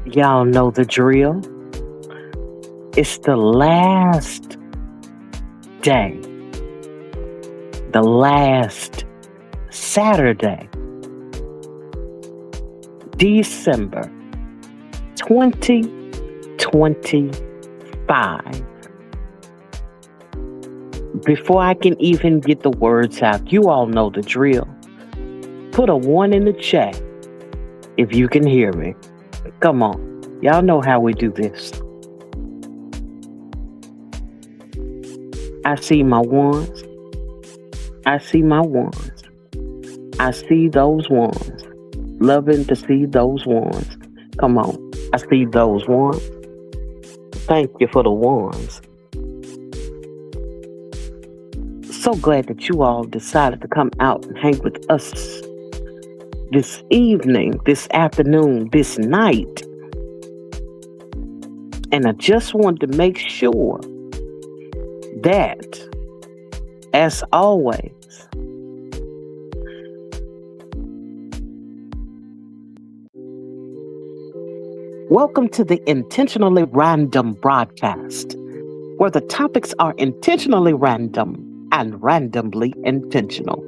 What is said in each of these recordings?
Y'all know the drill. It's the last day, the last Saturday, December 2025. Before I can even get the words out, you all know the drill. Put a one in the chat if you can hear me. Come on. Y'all know how we do this. I see my ones. I see my ones. I see those ones. Loving to see those ones. Come on. I see those ones. Thank you for the ones. So glad that you all decided to come out and hang with us this evening, this afternoon, this night. And I just wanted to make sure that, as always, welcome to the Intentionally Random broadcast, where the topics are intentionally random and randomly intentional.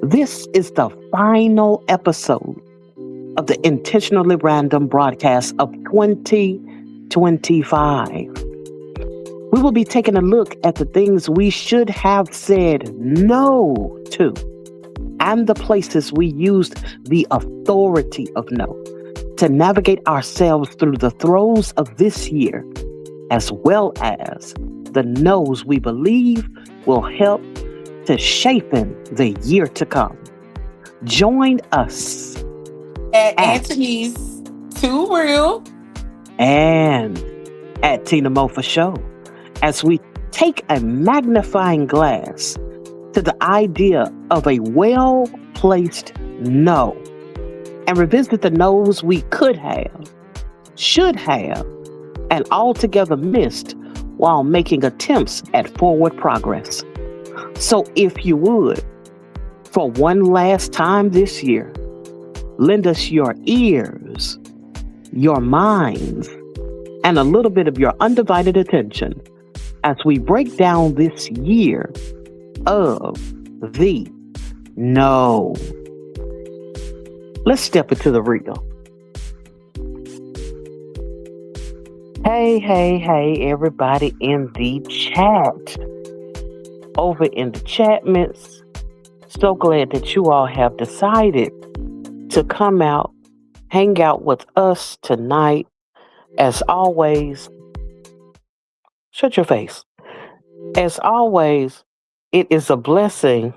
This is the final episode of the Intentionally Random broadcast of 2025. We will be taking a look at the things we should have said no to and the places we used the authority of no to navigate ourselves through the throes of this year, as well as the no's we believe will help to shapen the year to come. Join us At at Anthony's Too Real. and at Tina Mofa Show as we take a magnifying glass to the idea of a well placed no and revisit the no's we could have, should have, and altogether missed while making attempts at forward progress. So, if you would, for one last time this year, lend us your ears, your minds, and a little bit of your undivided attention as we break down this year of the no. Let's step into the real. Hey, hey, hey, everybody in the chat. Over in the chat mints. So glad that you all have decided to come out, hang out with us tonight. As always, shut your face. As always, it is a blessing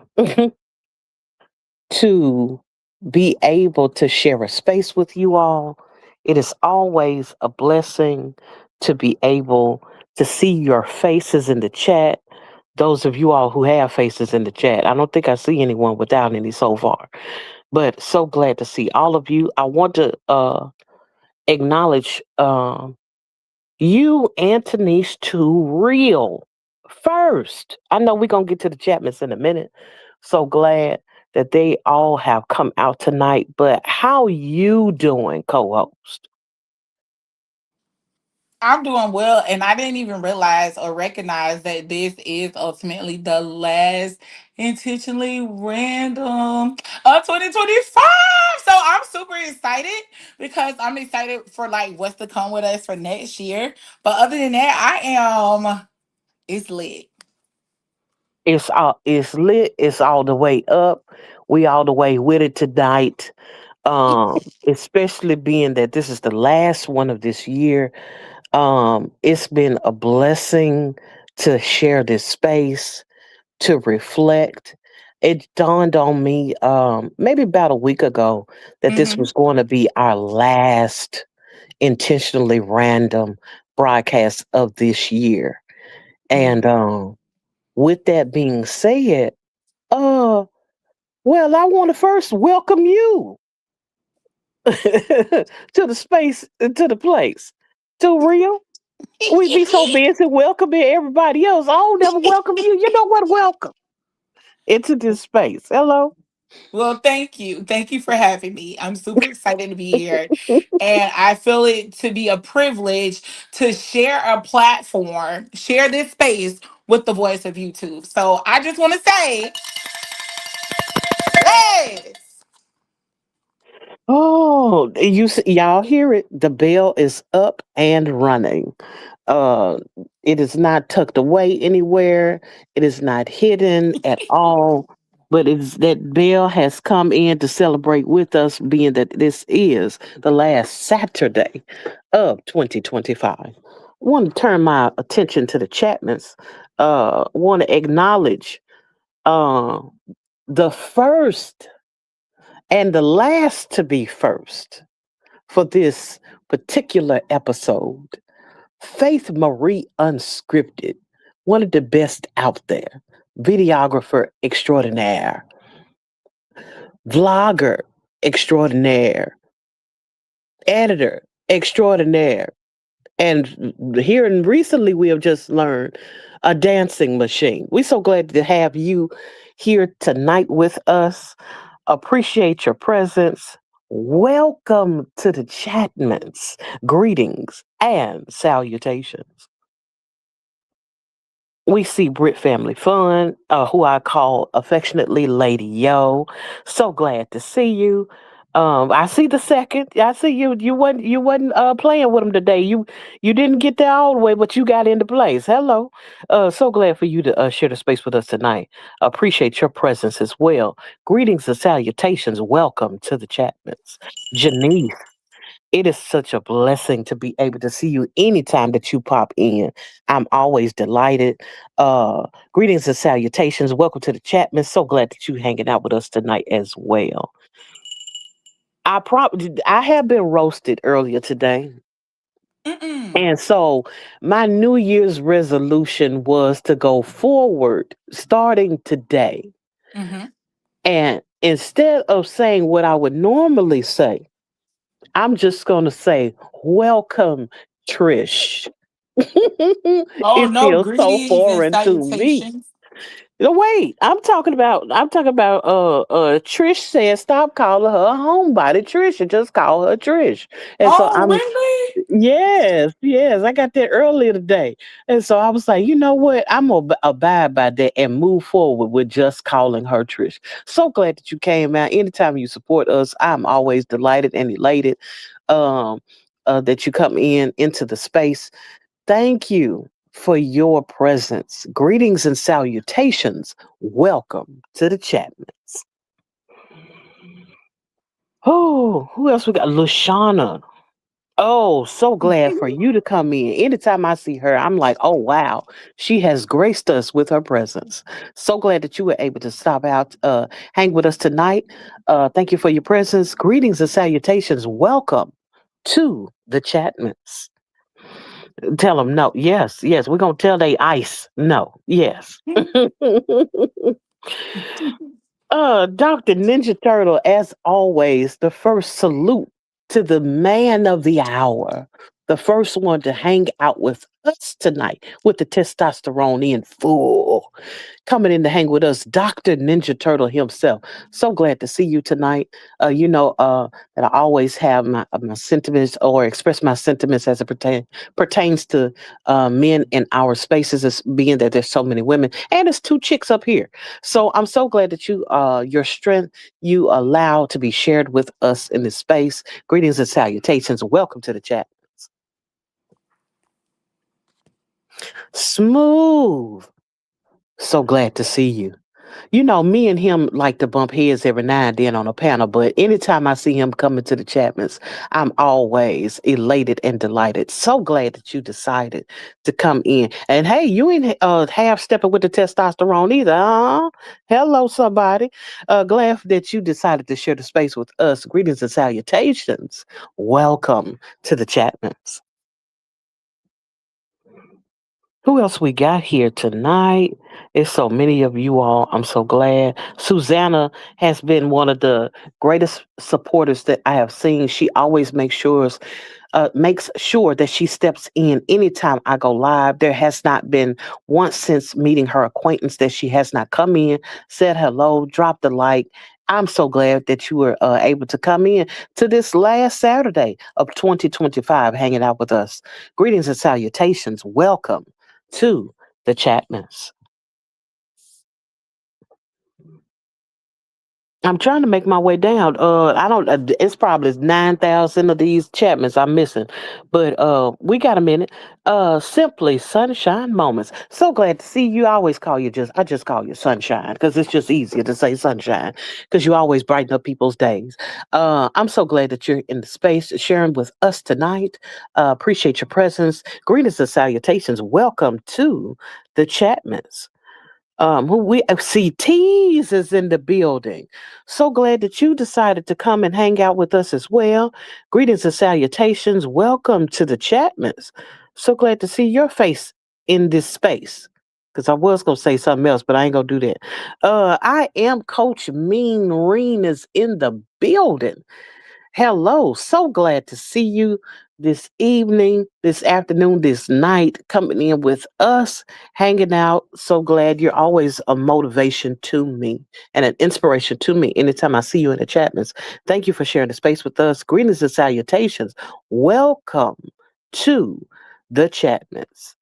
to be able to share a space with you all. It is always a blessing to be able to see your faces in the chat. Those of you all who have faces in the chat, I don't think I see anyone without any so far, but so glad to see all of you. I want to acknowledge you, Anthony's Too Real. First, I know we're going to get to the Chapmans in a minute. So glad that they all have come out tonight. But how you doing, co-host? I'm doing well, and I didn't even realize or recognize that this is ultimately the last intentionally random of 2025. So I'm super excited because I'm excited for like what's to come with us for next year. But other than that, I am it's lit. It's lit. It's all the way up. We all the way with it tonight. Especially being that this is the last one of this year. It's been a blessing to share this space, to reflect. It dawned on me maybe about a week ago that this Hmm. was going to be our last intentionally random broadcast of this year. And with that being said, uh, well, I want to first welcome you to the space, to the place. Too real. We be so busy welcoming everybody else. I don't never welcome you. You know what? Welcome into this space. Hello. Well, thank you. Thank you for having me. I'm super excited to be here. And I feel it to be a privilege to share a platform, share this space with the voice of YouTube. So I just want to say, yes. Oh, y'all hear it? The bell is up and running. Uh, it is not tucked away anywhere. It is not hidden at all. But it's that bell has come in to celebrate with us, being that this is the last Saturday of 2025. I want to turn my attention to the Chapmans. Want to acknowledge uh, the first and the last to be first for this particular episode. Faith Marie Unscripted, one of the best out there, videographer extraordinaire, vlogger extraordinaire, editor extraordinaire. And here and recently we have just learned a dancing machine. We're so glad to have you here tonight with us. Appreciate your presence. Welcome to the Chatmans. Greetings and salutations. We see Brit Family Fun, who I call affectionately Lady Yo. So glad to see you. I see the second. I see you. You wasn't playing with him today. You didn't get there all the way, but you got into place. Hello. So glad for you to share the space with us tonight. Appreciate your presence as well. Greetings and salutations. Welcome to the Chapmans. Janice, it is such a blessing to be able to see you anytime that you pop in. I'm always delighted. Greetings and salutations. Welcome to the Chapman. So glad that you hanging out with us tonight as well. I have been roasted earlier today. Mm-mm. And so my New Year's resolution was to go forward starting today. Mm-hmm. And instead of saying what I would normally say, I'm just going to say, welcome, Trish. Oh It no, feels so greetings and foreign to me. salutations. No, wait, I'm talking about Trish said stop calling her a homebody Trish and just call her Trish. And so Oh, I'm really? yes, I got that earlier today. And so I was like, you know what? I'm gonna abide by that and move forward with just calling her Trish. So glad that you came out. Anytime you support us, I'm always delighted and elated um that you come into the space. Thank you for your presence. Greetings and salutations. Welcome to the Chapmans. Oh, who else we got? Lushana. Oh, so glad for you to come in. Anytime I see her, I'm like, oh, wow, she has graced us with her presence. So glad that you were able to stop out, hang with us tonight. Thank you for your presence. Greetings and salutations. Welcome to the Chatmans. Tell them no. Yes, yes. We're gonna tell they ice. No. Yes. Dr. Ninja Turtle, as always, the first salute to the man of the hour, the first one to hang out with us tonight with the testosterone in full. Coming in to hang with us, Dr. Ninja Turtle himself. So glad to see you tonight. That I always have my sentiments or express my sentiments as it pertains to men in our spaces, as being that there's so many women and there's two chicks up here. So I'm so glad that your strength you allow to be shared with us in this space. Greetings and salutations. Welcome to the chat. Smooth. So glad to see you. You know, me and him like to bump heads every now and then on a panel, but anytime I see him coming to the Chapmans, I'm always elated and delighted. So glad that you decided to come in. And hey, you ain't half stepping with the testosterone either. Hello, somebody. Glad that you decided to share the space with us. Greetings and salutations. Welcome to the Chapmans. Who else we got here tonight? It's so many of you all. I'm so glad. Susanna has been one of the greatest supporters that I have seen. She always makes sure that she steps in anytime I go live. There has not been once since meeting her acquaintance that she has not come in, said hello, dropped a like, I'm so glad that you were able to come in to this last Saturday of 2025 hanging out with us. Greetings and salutations. Welcome to the Chatmans. I'm trying to make my way down. I don't. It's probably 9,000 of these Chapmans I'm missing, but we got a minute. Simply sunshine moments. So glad to see you. I always call you I just call you sunshine because it's just easier to say sunshine because you always brighten up people's days. I'm so glad that you're in the space sharing with us tonight. Appreciate your presence. Greetings and salutations. Welcome to the Chapmans. Who we see Tease is in the building. So glad that you decided to come and hang out with us as well. Greetings and salutations. Welcome to the Chapmans. So glad to see your face in this space. Because I was gonna say something else, but I ain't gonna do that. I am Coach Mean Reen is in the building. Hello, so glad to see you this evening, this afternoon, this night, coming in with us, hanging out. So glad you're always a motivation to me and an inspiration to me anytime I see you in the Chapmans. Thank you for sharing the space with us. Greetings and salutations. Welcome to the Chapmans.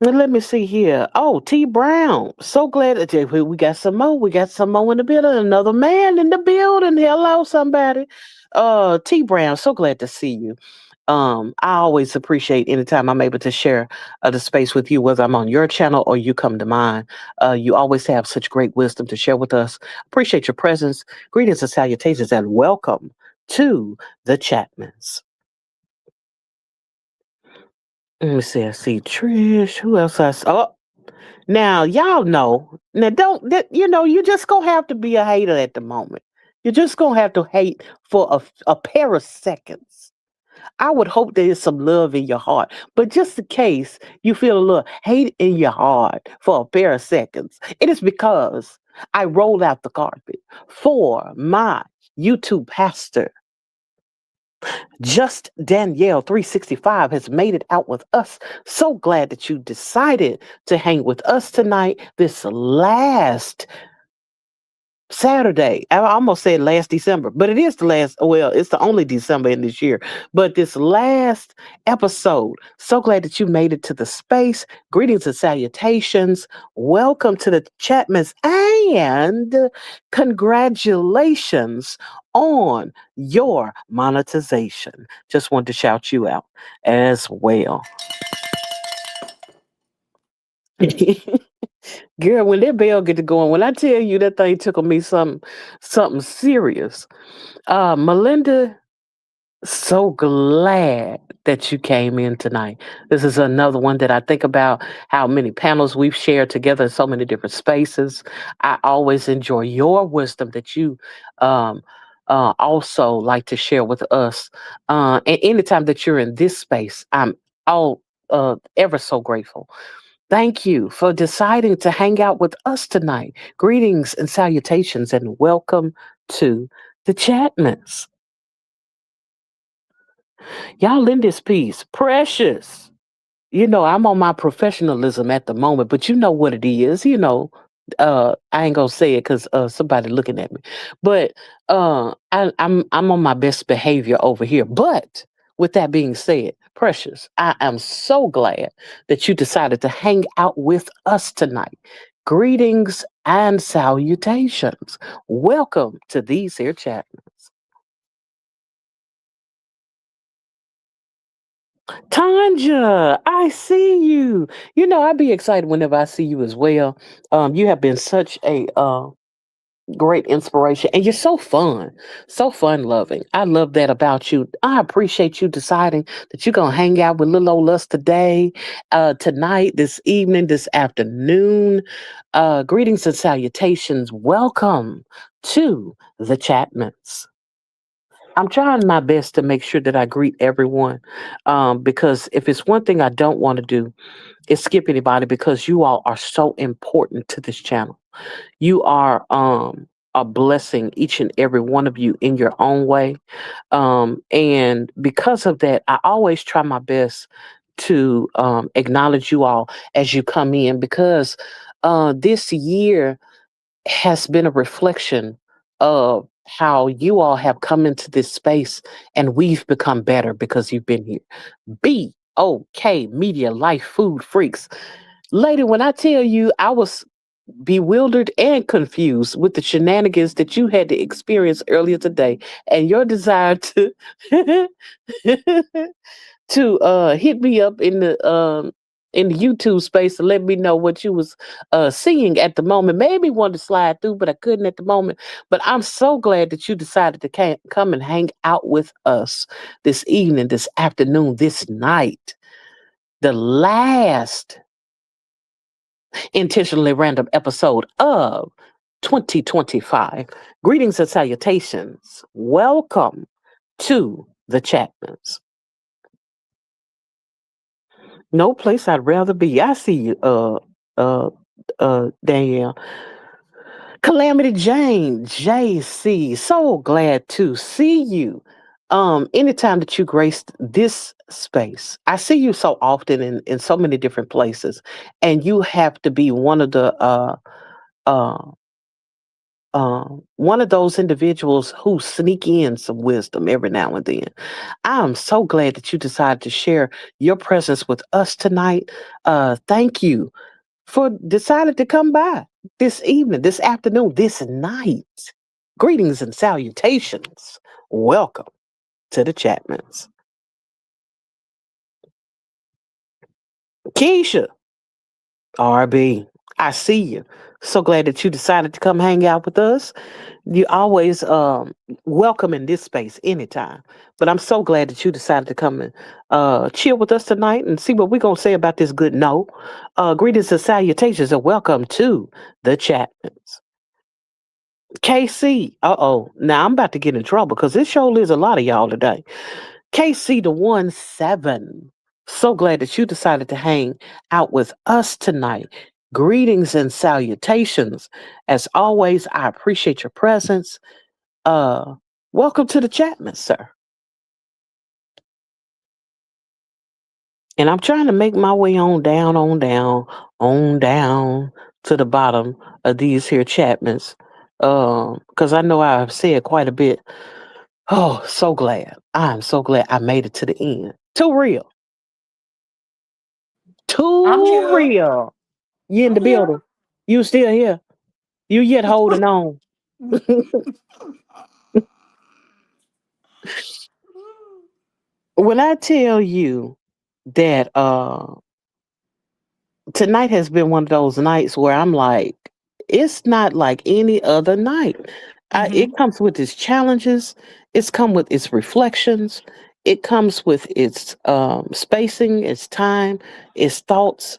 Well, let me see here. Oh, T Brown. So glad that we got some more. We got some more in the building. Another man in the building. Hello, somebody. T Brown, so glad to see you. I always appreciate anytime I'm able to share the space with you, whether I'm on your channel or you come to mine. You always have such great wisdom to share with us. Appreciate your presence. Greetings and salutations and welcome to the Chapmans. Let me see. I see Trish. Who else Oh, now y'all know. Now don't that you just gonna have to be a hater at the moment. You're just gonna have to hate for a pair of seconds. I would hope there is some love in your heart, but just in case you feel a little hate in your heart for a pair of seconds, it is because I rolled out the carpet for my YouTube pastor. Just Danielle 365 has made it out with us. So glad that you decided to hang with us tonight, this last Saturday. I almost said last December, but it is the last, well, it's the only December in this year. But this last episode, so glad that you made it to the space. Greetings and salutations. Welcome to the Chapmans and congratulations on your monetization. Just wanted to shout you out as well. Girl, when that bell get to going, when I tell you that thing took me something serious. Melinda, so glad that you came in tonight. This is another one that I think about how many panels we've shared together in so many different spaces. I always enjoy your wisdom that you um also like to share with us. And anytime that you're in this space, I'm all ever so grateful. Thank you for deciding to hang out with us tonight. Greetings and salutations, and welcome to the Chatmans. Y'all in this piece, precious. I'm on my professionalism at the moment, but you know what it is. I ain't gonna say it because somebody looking at me, but I'm on my best behavior over here. But with that being said, precious, I am so glad that you decided to hang out with us tonight. Greetings and salutations. Welcome to these here Chapmans. Tanja, I see you. I'd be excited whenever I see you as well. You have been such a great inspiration, and you're so fun loving. I love that about you. I appreciate you deciding that you're gonna hang out with little old us today, tonight, this evening, this afternoon. Greetings and salutations. Welcome to the Chatmans. I'm trying my best to make sure that I greet everyone, because if it's one thing I don't want to do, is skip anybody because you all are so important to this channel. You are a blessing, each and every one of you in your own way. And because of that, I always try my best to acknowledge you all as you come in because this year has been a reflection of how you all have come into this space and we've become better because you've been here. BOK Media Life Food Freaks. Lady, when I tell you I was bewildered and confused with the shenanigans that you had to experience earlier today and your desire to to hit me up in the YouTube space to let me know what you was seeing at the moment. Maybe wanted to slide through, but I couldn't at the moment. But I'm so glad that you decided to come and hang out with us this evening, this afternoon, this night. The last intentionally random episode of 2025. Greetings and salutations. Welcome to the Chapmans. No place I'd rather be. I see you, uh, Danielle. Calamity Jane, JC. So glad to see you. Anytime that you graced this space, I see you so often in so many different places, and you have to be uh, one of those individuals who sneak in some wisdom every now and then. I'm so glad that you decided to share your presence with us tonight. Thank you for deciding to come by this evening, this afternoon, this night. Greetings and salutations. Welcome to the Chapmans. Keisha, RB, I see you. So glad that you decided to come hang out with us. You always welcome in this space anytime. But I'm so glad that you decided to come and chill with us tonight and see what we're gonna say about this good no. Greetings and salutations and welcome to the Chapmans. KC, now I'm about to get in trouble because this show is a lot of y'all today. KC the 1-7. So glad that you decided to hang out with us tonight. Greetings and salutations. As always, I appreciate your presence. Uh, Welcome to the Chapman, sir. And I'm trying to make my way on down to the bottom of these here Chapmans. Because I know I've said quite a bit. Oh, so glad. I'm so glad I made it to the end. Too real. I'm Too here. real. You in the I'm here. building. You still here. You yet holding on. When I tell you that tonight has been one of those nights where I'm like, it's not like any other night. It Mm-hmm. comes with its challenges. It's come with its reflections. It comes with its spacing, its time, its thoughts.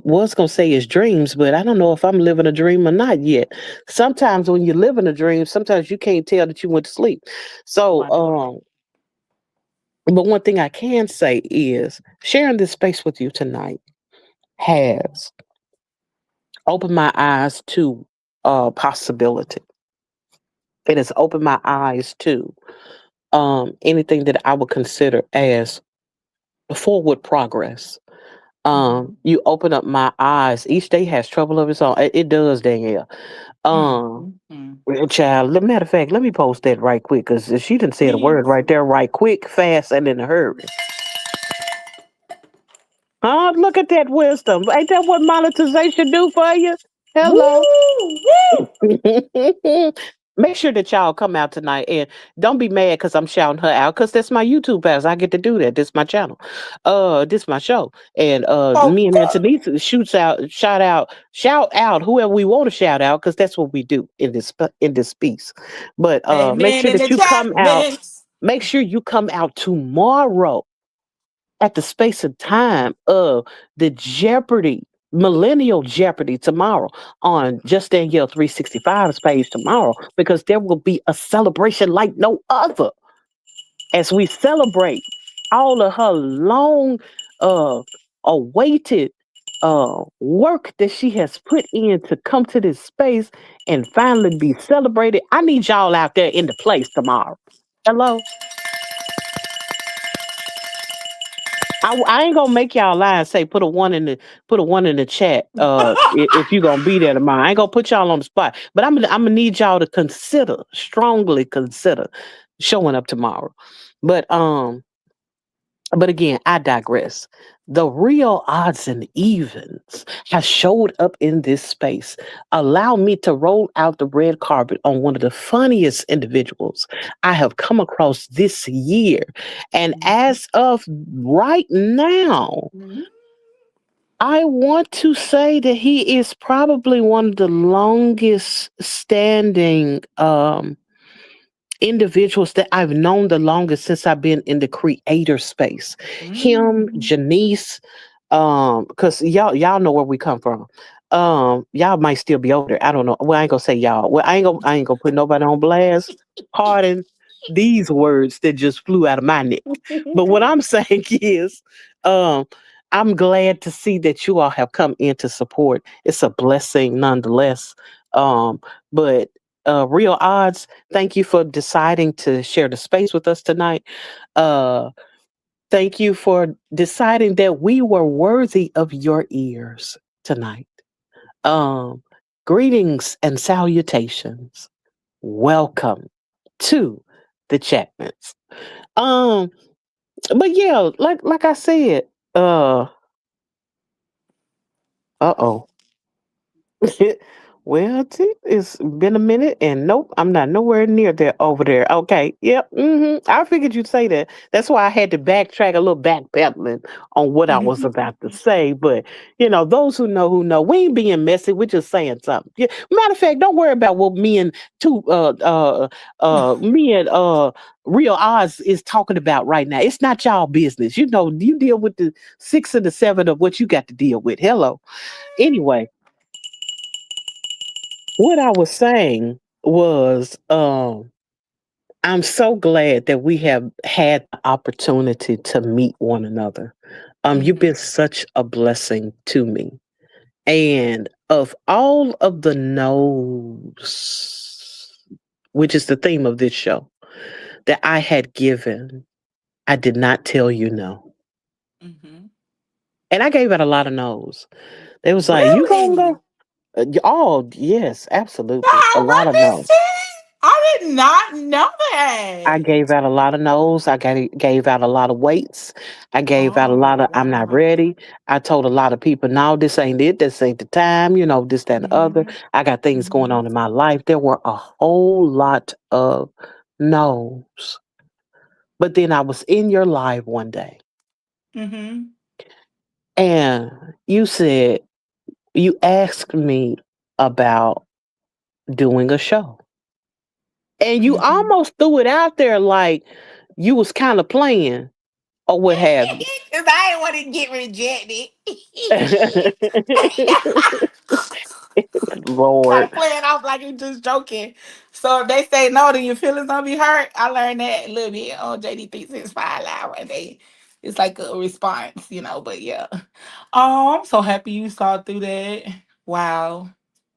Was gonna say its dreams, but I don't know if I'm living a dream or not yet. Sometimes when you live in a dream, sometimes you can't tell that you went to sleep. Oh So, my God. but one thing I can say is sharing this space with you tonight has opened my eyes to possibility. It has opened my eyes to anything that I would consider as forward progress. Mm-hmm. You open up my eyes. Each day has trouble of its own. It does, Danielle. Um, Mm-hmm. well, child. Matter of fact, let me post that right quick because she didn't say the word Please. right there, right quick, fast, and in a hurry. Oh, look at that wisdom. Ain't that what monetization do for you? Woo! Hello. Woo! Make sure that y'all come out tonight and don't be mad because I'm shouting her out because that's my YouTube pass. I get to do that. This my channel. This my show. And Oh, me and Antonisa shout out whoever we want to shout out because that's what we do in this piece. But make amen sure in the that you chat, come out. Vince. Make sure you come out tomorrow at the space of time of the Jeopardy, Millennial Jeopardy tomorrow on Just Danielle 365's page tomorrow, because there will be a celebration like no other as we celebrate all of her long uh awaited work that she has put in to come to this space and finally be celebrated. I need y'all out there in the place tomorrow. Hello. I ain't gonna make y'all lie and say put a one in the chat. If you gonna be there tomorrow, I ain't gonna put y'all on the spot. But I'm gonna need y'all to consider, strongly consider, showing up tomorrow. But but again, I digress. The real odds and evens has showed up in this space. Allow me to roll out the red carpet on one of the funniest individuals I have come across this year. And as of right now, I want to say that he is probably one of the longest standing individuals that I've known the longest since I've been in the creator space. Him, Mm. Janice, because y'all know where we come from. Y'all might still be over there. I don't know. Well, I ain't gonna say y'all. Well, I ain't gonna put nobody on blast. Pardon these words that just flew out of my neck. But what I'm saying is, um, I'm glad to see that you all have come in to support. It's a blessing nonetheless. But real odds, thank you for deciding to share the space with us tonight. Uh, Thank you for deciding that we were worthy of your ears tonight. Um, Greetings and salutations. Welcome to the Chapmans. Um, but yeah, like I said, uh-oh. Well, it's been a minute, and nope, I'm not nowhere near there over there. Okay, yep, I figured you'd say that. That's why I had to backtrack a little backpedaling on what I was about to say. But those who know, we ain't being messy. We're just saying something. Yeah. Matter of fact, don't worry about what me and Real Oz is talking about right now. It's not y'all business. You deal with the 6 and the 7 of what you got to deal with. Hello. Anyway, what I was saying was, I'm so glad that we have had the opportunity to meet one another. You've been Mhm. such a blessing to me. And of all of the no's, which is the theme of this show, that I had given, I did not tell you no. Mhm. And I gave out a lot of no's. They was like, you gonna Really? go? Oh, yes, absolutely. A Wow, lot of let me no. see. I did not know I that. gave out a lot of no's. Gave out a lot of weights. I gave out a Oh lot of I'm not wow. ready. I told a lot of people, no, this ain't it. This ain't the time. This, that, and the other. Mhm. I got things going Mhm. on in my life. There were a whole lot of no's. But then I was in your live one day Mhm. and you asked me about doing a show. And you Mhm. almost threw it out there like you was kind of playing or what have you. Cause I didn't want to get rejected. Try to Lord. play it off like you just joking. So if they say no, then your feelings don't be hurt. I learned that a little bit on JD 365 Live, and it's like a response, But yeah. Oh, I'm so happy you saw through that. Wow.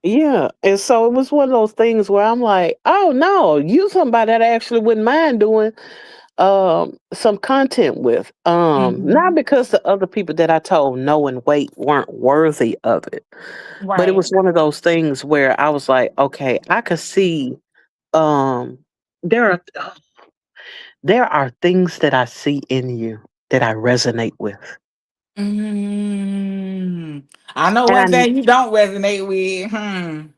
Yeah. And so it was one of those things where I'm like, oh no, you somebody that I actually wouldn't mind doing some content with. Not Hmm. because the other people that I told no and wait weren't worthy of it. But it was Right. one of those things where I was like, okay, I could see um there are there are things that I see in you that I resonate with. Mm. I know one And thing you don't resonate with. Hmm.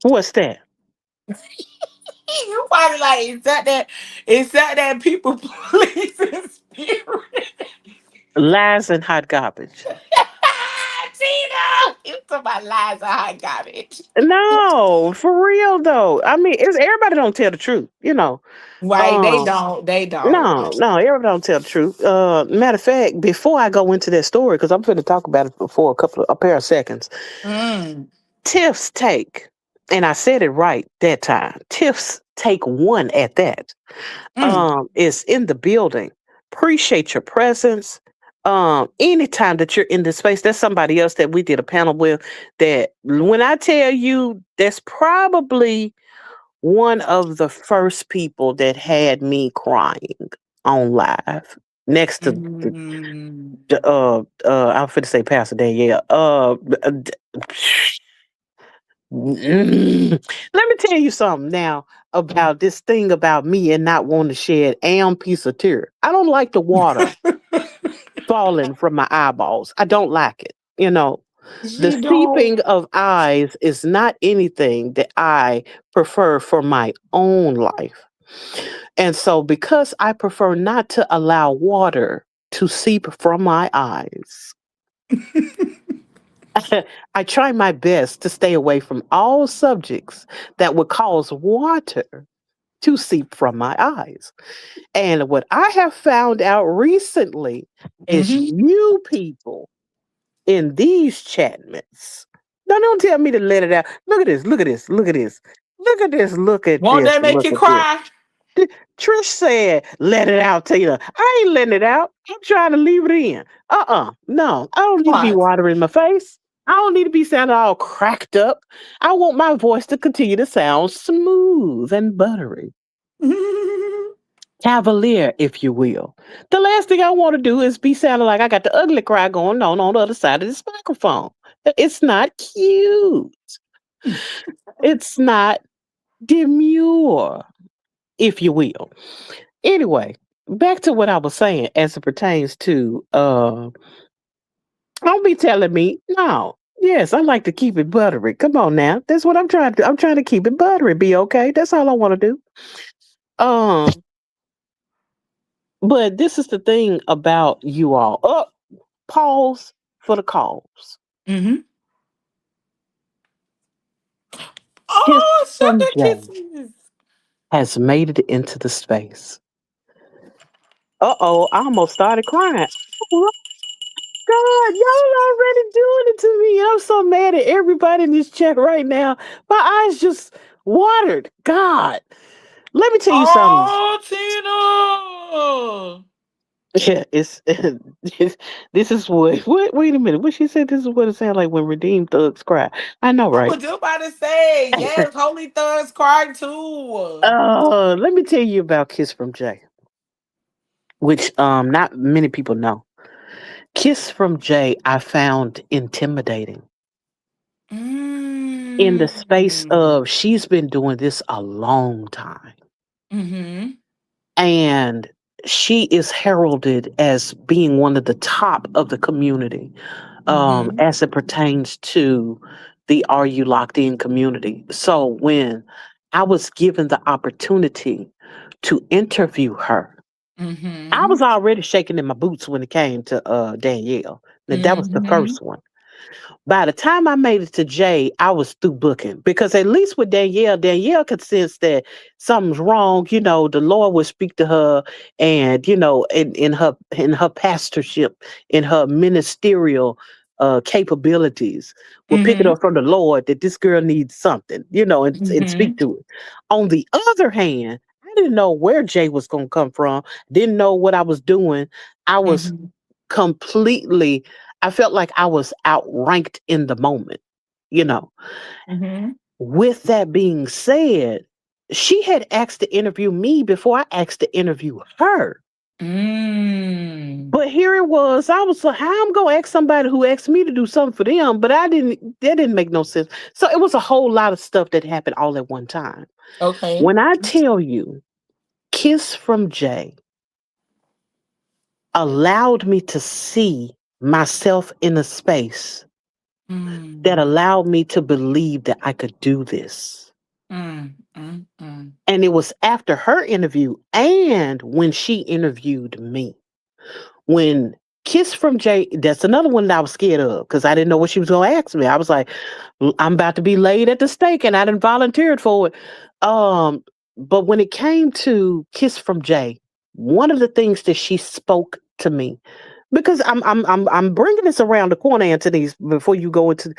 what's that? You probably like it's that people pleasing spirit. Lies and hot garbage. Tina, you talking about lies and hot garbage. No, for real though. I mean, it's everybody don't tell the truth. Right? They Um, don't. They don't. no, everybody don't tell the truth. Matter of fact, before I go into that story, because I'm going to talk about it for a pair of seconds. Mm. Tiff's take, and I said it right that time. Tiff's take one at that. Mm. Is in the building. Appreciate your presence. Anytime that you're in this space, there's somebody else that we did a panel with that when I tell you that's probably one of the first people that had me crying on live. next to Mm. I'm finna say Pastor Danielle. Let me tell you something now about this thing about me and not wanting to shed a piece of tear. I don't like the water falling from my eyeballs. I don't like it. The She don't. seeping of eyes is not anything that I prefer for my own life. And so, because I prefer not to allow water to seep from my eyes, I try my best to stay away from all subjects that would cause water to seep from my eyes. And what I have found out recently is Hmm. you people in these chatments. Now, don't tell me to let it out. Look at this. Look at this. Look at this. Look at this. Look at Won't this. that make Look you at this. cry? Trish said, let it out, Tina. I ain't letting it out. I'm trying to leave it in. No, I don't need to be What? watering my face. I don't need to be sounding all cracked up. I want my voice to continue to sound smooth and buttery. Cavalier, if you will. The last thing I want to do is be sounding like I got the ugly cry going on the other side of this microphone. It's not cute. It's not demure, if you will. Anyway, back to what I was saying as it pertains to don't be telling me no. Yes, I like to keep it buttery. Come on now. That's what I'm trying to do. I'm trying to keep it buttery. Be okay. That's all I want to do. Um, but this is the thing about you all. Pause for the cause. Hmm. Kiss Oh, from sugar Jay kisses. has made it into the space. I almost started crying. Oh, God, y'all already doing it to me. I'm so mad at everybody in this chat right now. My eyes just watered. God, let me tell you something. Oh, Tina. Yeah, it's this is what. Wait a minute. What she said? This is what it sounds like when redeemed thugs cry. I know, I right? was just about to say, yes, Holy Thugs cry too. Let me tell you about Kiss from Jay, which not many people know. Kiss from Jay, I found intimidating in the space Mm. of she's been doing this a long time. Mm-hmm. And she is heralded as being one of the top of the community Mm-hmm. as it pertains to the Are You Locked In community. So when I was given the opportunity to interview her, I Mm-hmm. was already shaking in my boots when it came to Danielle. Now, that was the Mm-hmm. first one. By the time I made it to Jay, I was through booking because at least with Danielle could sense that something's wrong. The Lord would speak to her, and in her pastorship, in her ministerial capabilities, would pick it Mm-hmm. up from the Lord that this girl needs something, and Mm-hmm. speak to it. On the other hand, I didn't know where Jay was going to come from. Didn't know what I was doing. I was Mm-hmm. completely I felt like I was outranked in the moment, you know. Mm-hmm. With that being said, she had asked to interview me before I asked to interview her. Mm. But here it was. I was like, how I'm gonna ask somebody who asked me to do something for them, but that didn't make no sense. So it was a whole lot of stuff that happened all at one time. Okay. When I tell you, Kiss from Jay allowed me to see myself in a space that Mm. allowed me to believe that I could do this. Mm. Mm. Mm. And it was after her interview and when she interviewed me. When Kiss from Jay, that's another one that I was scared of because I didn't know what she was going to ask me. I was like, I'm about to be laid at the stake and I didn't volunteered for it. Um, but when it came to Kiss from Jay, one of the things that she spoke to me because I'm bringing this around the corner, Anthony. Before you go into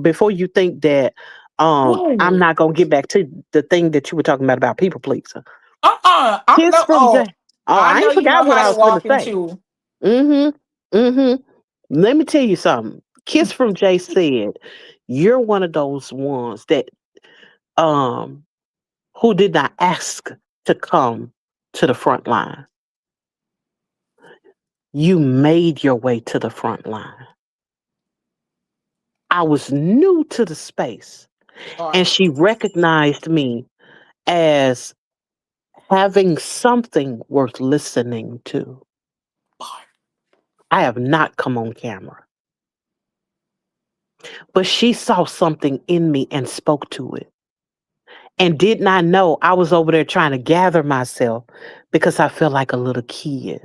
before you think that I'm What? not gonna get back to the thing that you were talking about people pleaser. I Kiss know. from Oh, Jay. Oh, I I know ain't you forgot know what how I to was gonna walk say. into. Mm-hmm. Mm-hmm. Let me tell you something. Kiss from Jay said, "You're one of those ones that um who did not ask to come to the front line." You made your way to the front line. I was new to the space, and Lord, she recognized me as having something worth listening to. Lord. I have not come on camera, but she saw something in me and spoke to it and did not know I was over there trying to gather myself because I felt like a little kid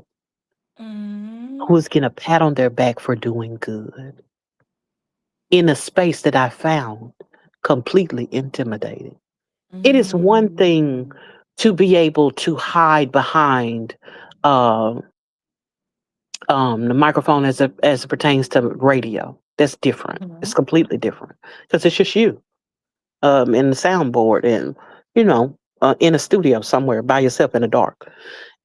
who Mm, was getting a pat on their back for doing good in a space that I found completely intimidating. It is one mm, thing to be able to hide behind uh, the microphone as it pertains to radio. That's different. It's mhm, completely different because it's just you in the soundboard and in a studio somewhere by yourself in the dark.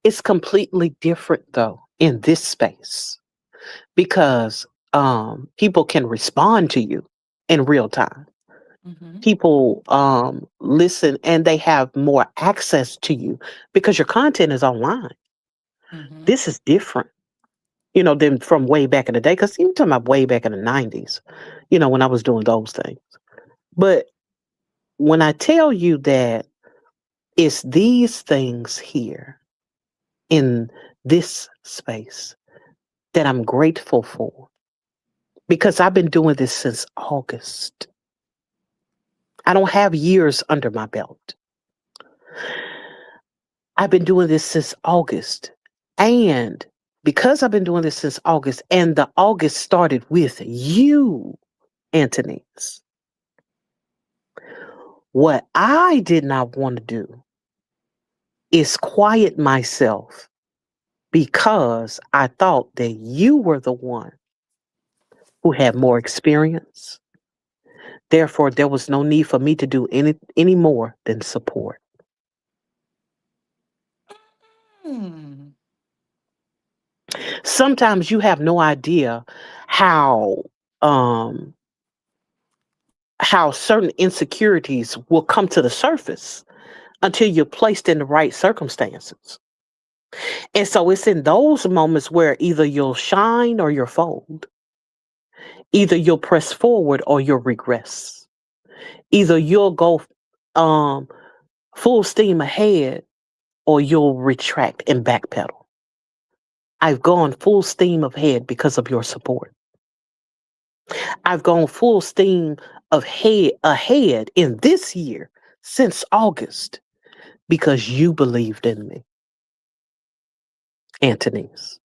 It's completely different though in this space because people can respond to you in real time. mhm, People listen and they have more access to you because your content is online. mhm, This is different, than from way back in the day. Because you're talking about way back in the 90s, when I was doing those things. But when I tell you that it's these things here in this space that I'm grateful for because I've been doing this since August. I don't have years under my belt. I've been doing this since August. And because I've been doing this since August, and the August started with you, Antoninus, what I did not want to do is quiet myself because I thought that you were the one who had more experience. Therefore, there was no need for me to do any more than support. mm. Sometimes you have no idea how um how certain insecurities will come to the surface until you're placed in the right circumstances. And so it's in those moments where either you'll shine or you'll fold. Either you'll press forward or you'll regress. Either you'll go um, full steam ahead or you'll retract and backpedal. I've gone full steam ahead because of your support. I've gone full steam of head ahead in this year since August because you believed in me, Anthony's.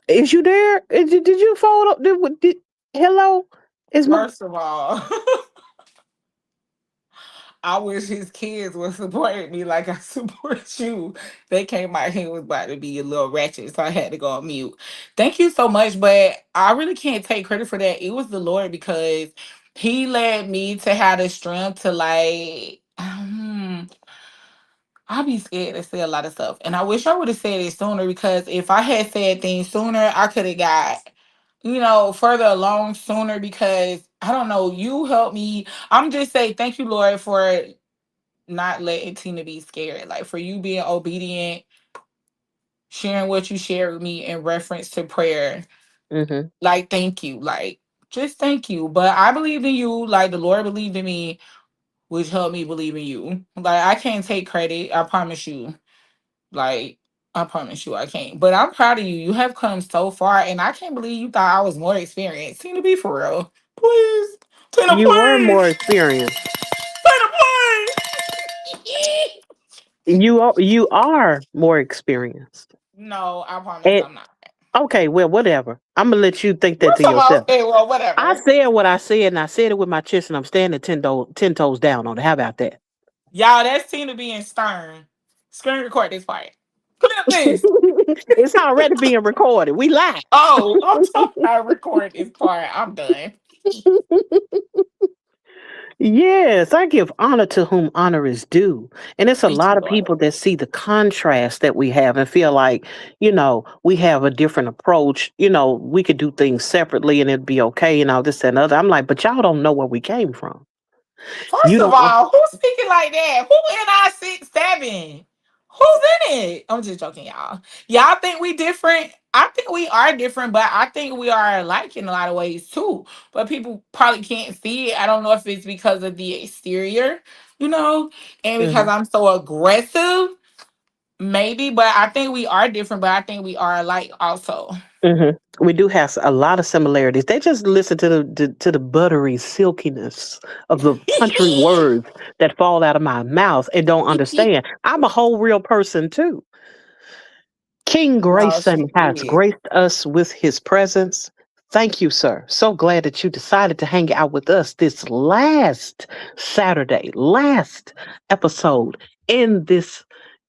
Is you there? Did you fold up? Hello? Is my First of all, I wish his kids would support me like I support you. They came out here was about to be a little ratchet, so I had to go on mute. Thank you so much, but I really can't take credit for that. It was the Lord because He led me to have the strength to like. I'll be scared to say a lot of stuff, and I wish I would have said it sooner because if I had said things sooner, I could have got further along sooner because I don't know, you helped me. I'm just say thank you, Lord, for not letting Tina be scared. Like for you being obedient, sharing what you shared with me in reference to prayer. hmm Like, thank you. Like, just thank you. But I believed in you. Like the Lord believed in me, which helped me believe in you. Like I can't take credit. I promise you. Like, I promise you I can't. But I'm proud of you. You have come so far, and I can't believe you thought I was more experienced. Tina, be for real. Please. Tina, You were please. more experienced. Tina, please. You are more experienced. No, I promise And I'm not. okay, well, whatever. I'm gonna let you think that What's to about yourself. okay, well, I whatever. said what I said, and I said it with my chest, and I'm standing ten toes down on it. How about that? Y'all, that's Tina being stern. Screen record this part. Clip this. It's already being recorded. We live. Oh, I'm talking about record this part. I'm done. Yes, I give honor to whom honor is due. And it's a Thank lot you, of Lord. people that see the contrast that we have and feel like, we have a different approach. We could do things separately and it'd be okay and all this and other. I'm like, but y'all don't know where we came from. You First of don't. all, who's speaking like that? Who in I 6'7"? Who's in it? I'm just joking, y'all. Y'all think we different? I think we are different, but I think we are alike in a lot of ways too. But people probably can't see it. I don't know if it's because of the exterior, you know, and because Mhm. I'm so aggressive, maybe. But I think we are different, but I think we are alike also. Mhm. We do have a lot of similarities. They just listen to the buttery silkiness of the country words that fall out of my mouth and don't understand. I'm a whole real person too. King No, she Grayson has is. graced us with his presence. Thank you, sir. So glad that you decided to hang out with us this last Saturday, last episode in this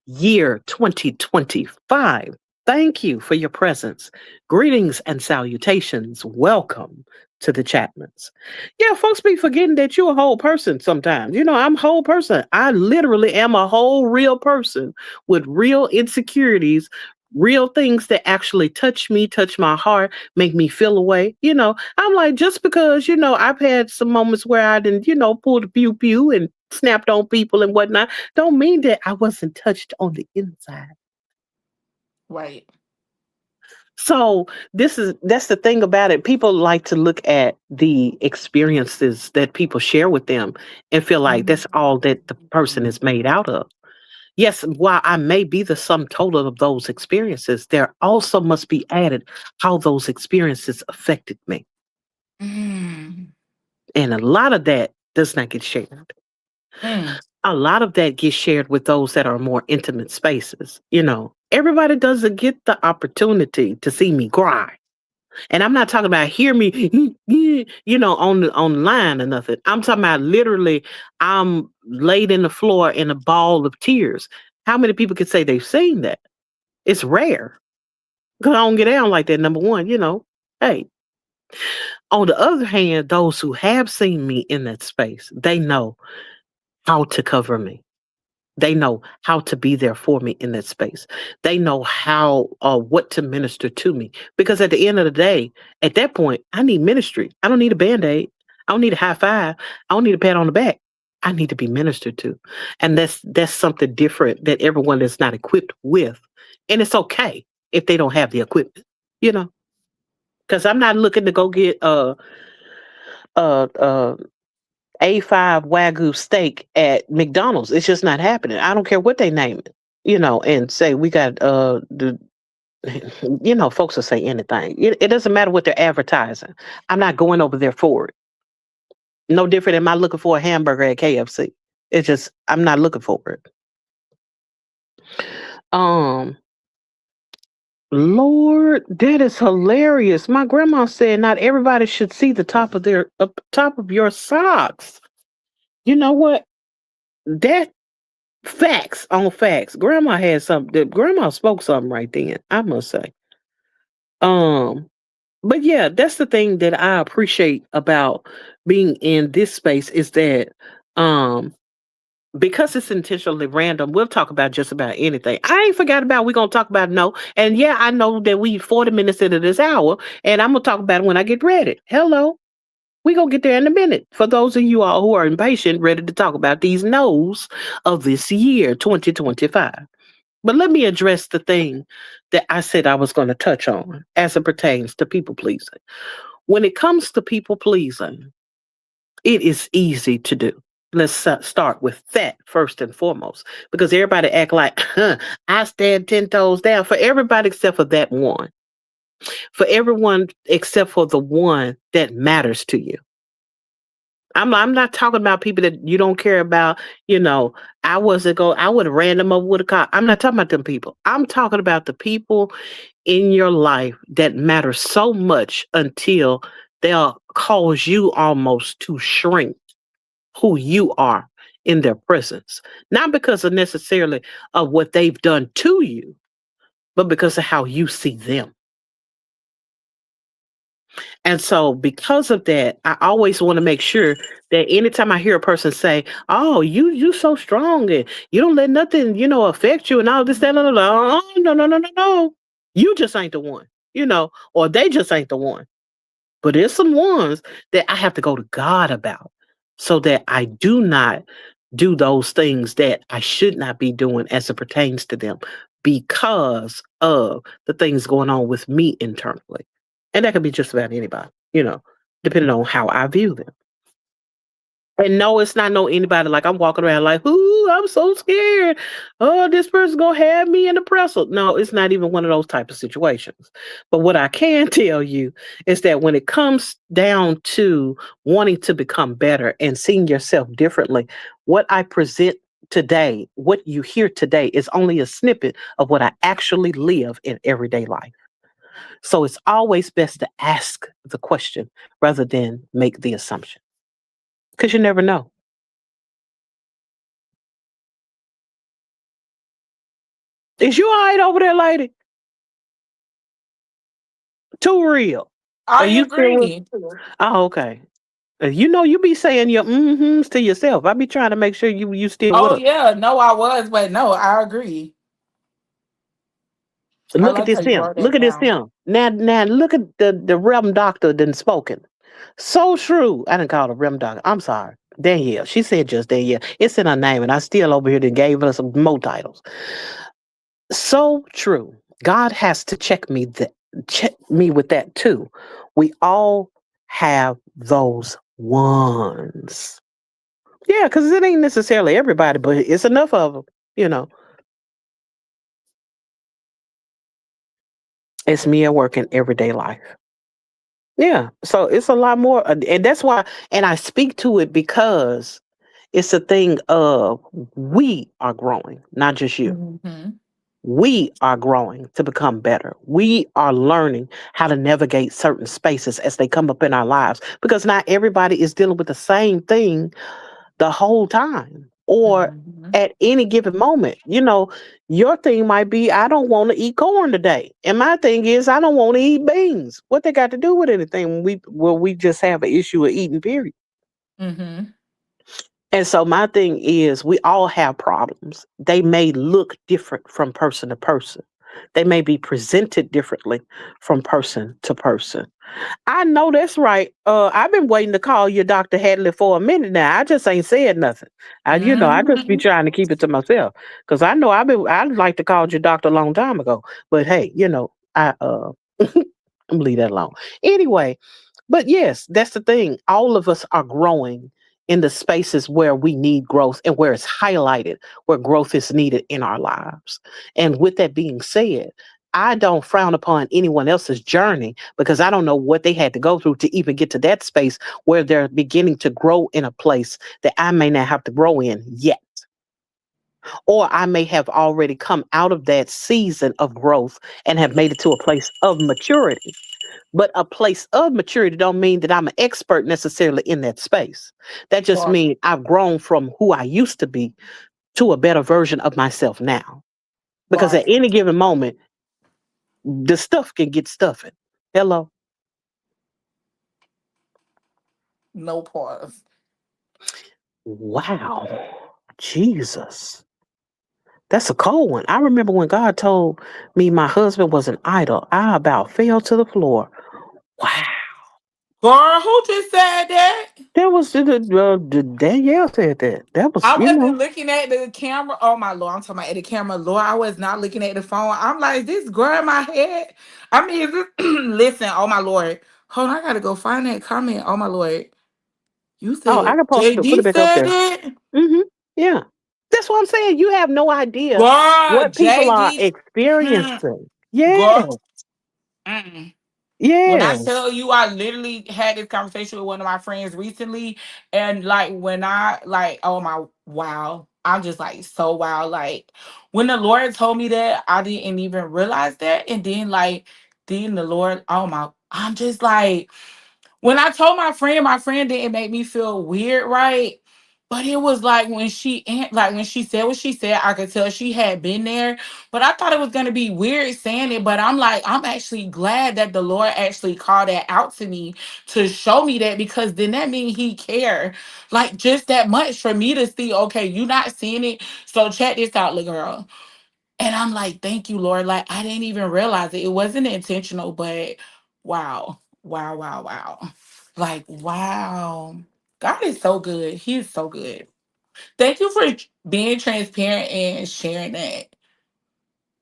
year 2025. Thank you for your presence. Greetings and salutations. Welcome to the Chapmans. Yeah, folks be forgetting that you're a whole person sometimes. You know, I'm a whole person. I literally am a whole real person with real insecurities, real things that actually touch me, touch my heart, make me feel away. You know, I'm like, just because, I've had some moments where I didn't, pull the pew pew and snapped on people and whatnot, don't mean that I wasn't touched on the inside. Right. So that's the thing about it. People like to look at the experiences that people share with them and feel like that's all that the person is made out of. Yes, while I may be the sum total of those experiences, there also must be added how those experiences affected me. Mm. And a lot of that does not get shared. Mm. A lot of that gets shared with those that are more intimate spaces. Everybody doesn't get the opportunity to see me cry. And I'm not talking about hear me, on the line or nothing. I'm talking about literally, I'm laid in the floor in a ball of tears. How many people can say they've seen that? It's rare because I don't get down like that. Number one, Hey, on the other hand, those who have seen me in that space, they know how to cover me. They know how to be there for me in that space. They know how what to minister to me. Because at the end of the day, at that point, I need ministry. I don't need a band-aid. I don't need a high five. I don't need a pat on the back. I need to be ministered to. And that's something different that everyone is not equipped with. And it's okay if they don't have the equipment, you know. Because I'm not looking to go get uh A5 Wagyu steak at McDonald's. It's just not happening. I don't care what they name it, and say we got the folks will say anything. It doesn't matter what they're advertising. I'm not going over there for it. No different than my looking for a hamburger at KFC. It's just I'm not looking for it. Um Lord, that is hilarious. My grandma said not everybody should see the top of your socks. You know what? That facts on facts. Grandma had something. Grandma spoke something right then. I must say. Um, but yeah, that's the thing that I appreciate about being in this space is that um because it's intentionally random, we'll talk about just about anything. I ain't forgot about we're gonna talk about no. And yeah, I know that we 40 minutes into this hour, and I'm gonna talk about it when I get ready. Hello. We gonna get there in a minute. For those of you all who are impatient, ready to talk about these no's of this year, 2025. But let me address the thing that I said I was going to touch on as it pertains to people pleasing. When it comes to people pleasing, it is easy to do. Let's start with that first and foremost, because everybody act like, I stand 10 toes down for everybody except for that one, for everyone except for the one that matters to you. I'm not talking about people that you don't care about. You know, I would have ran them over with a car. I'm not talking about them people. I'm talking about the people in your life that matter so much until they'll cause you almost to shrink who you are in their presence. Not because of necessarily of what they've done to you, but because of how you see them. And so because of that, I always want to make sure that anytime I hear a person say, "Oh, you so strong and you don't let nothing, affect you and all this, that, blah, blah, blah." Oh, no, no, no, no, no. You just ain't the one, or they just ain't the one. But there's some ones that I have to go to God about so that I do not do those things that I should not be doing as it pertains to them because of the things going on with me internally. And that could be just about anybody, depending on how I view them. And no, it's not no anybody like I'm walking around like, ooh, I'm so scared. Oh, this person's gonna have me in the pretzel. No, it's not even one of those type of situations. But what I can tell you is that when it comes down to wanting to become better and seeing yourself differently, what I present today, what you hear today is only a snippet of what I actually live in everyday life. So it's always best to ask the question rather than make the assumption. Because you never know. Is you all right over there, lady? Too real. Are I you still with? agree. Oh, okay. You be saying your mm-hms to yourself. I be trying to make sure you still with Oh us. yeah, no, I was, but no, I agree. I Look at like how this you him. wrote Look that at this down. him. Now look at the Reverend Doctor done spoken. So true. I didn't call her Reverend Doctor. I'm sorry. Danielle. She said just Danielle. It's in her name, and I still over here that gave us some more titles. So true. God has to check me with that too. We all have those ones. Yeah, because it ain't necessarily everybody, but it's enough of them. You know, it's me at work in everyday life. Yeah, so it's a lot more, and that's why. And I speak to it because it's a thing of we are growing, not just you. Hmm. We are growing to become better. We are learning how to navigate certain spaces as they come up in our lives because not everybody is dealing with the same thing the whole time or Hmm. at any given moment. Your thing might be, I don't want to eat corn today. And my thing is, I don't want to eat beans. What they got to do with anything when we just have an issue of eating, period. Hmm. And so my thing is, we all have problems. They may look different from person to person. They may be presented differently from person to person. I know that's right. I've been waiting to call you Dr. Hadley for a minute now. I just ain't said nothing. I just be Hmm. trying to keep it to myself because I know I'd like to call you doctor a long time ago. But hey, I'm leave that alone. Anyway, but yes, that's the thing. All of us are growing in the spaces where we need growth and where it's highlighted, where growth is needed in our lives. And with that being said, I don't frown upon anyone else's journey because I don't know what they had to go through to even get to that space where they're beginning to grow in a place that I may not have to grow in yet. Or I may have already come out of that season of growth and have made it to a place of maturity. But a place of maturity don't mean that I'm an expert necessarily in that space. That just Right. means I've grown from who I used to be to a better version of myself now. Because at Right. any given moment, the stuff can get stuffing. Hello. No pause. Wow. Jesus. That's a cold one. I remember when God told me my husband was an idol, I about fell to the floor. Wow. Girl, who just said that? That was the Danielle said that. That was, I wasn't looking at the camera. Oh my Lord, I'm talking about at the camera. Lord, I was not looking at the phone. I'm like, is this girl in my head? I mean, is this listen, oh my Lord. Hold on, I gotta go find that comment. Oh my Lord. You oh, I said can post it, put JD it back up said there. it? Hmm. Yeah. That's what I'm saying. You have no idea Girl, what people are JD. Hmm, experiencing. Yeah. girl. Mm. When I Yes. tell you, I literally had this conversation with one of my friends recently, and like when I like, oh my wow, I'm just like so wow. Like when the Lord told me that, I didn't even realize that, and then the Lord, oh my, I'm just like when I told my friend didn't make me feel weird, right? But it was like when she said what she said, I could tell she had been there. But I thought it was gonna be weird saying it. But I'm like, I'm actually glad that the Lord actually called that out to me to show me that because then that means He cared like just that much for me to see. Okay, you not seeing it, so check this out, little girl. And I'm like, thank you, Lord. Like, I didn't even realize it. It wasn't intentional, but wow. Wow, wow. Like, wow. God is so good. He is so good. Thank you for being transparent and sharing that.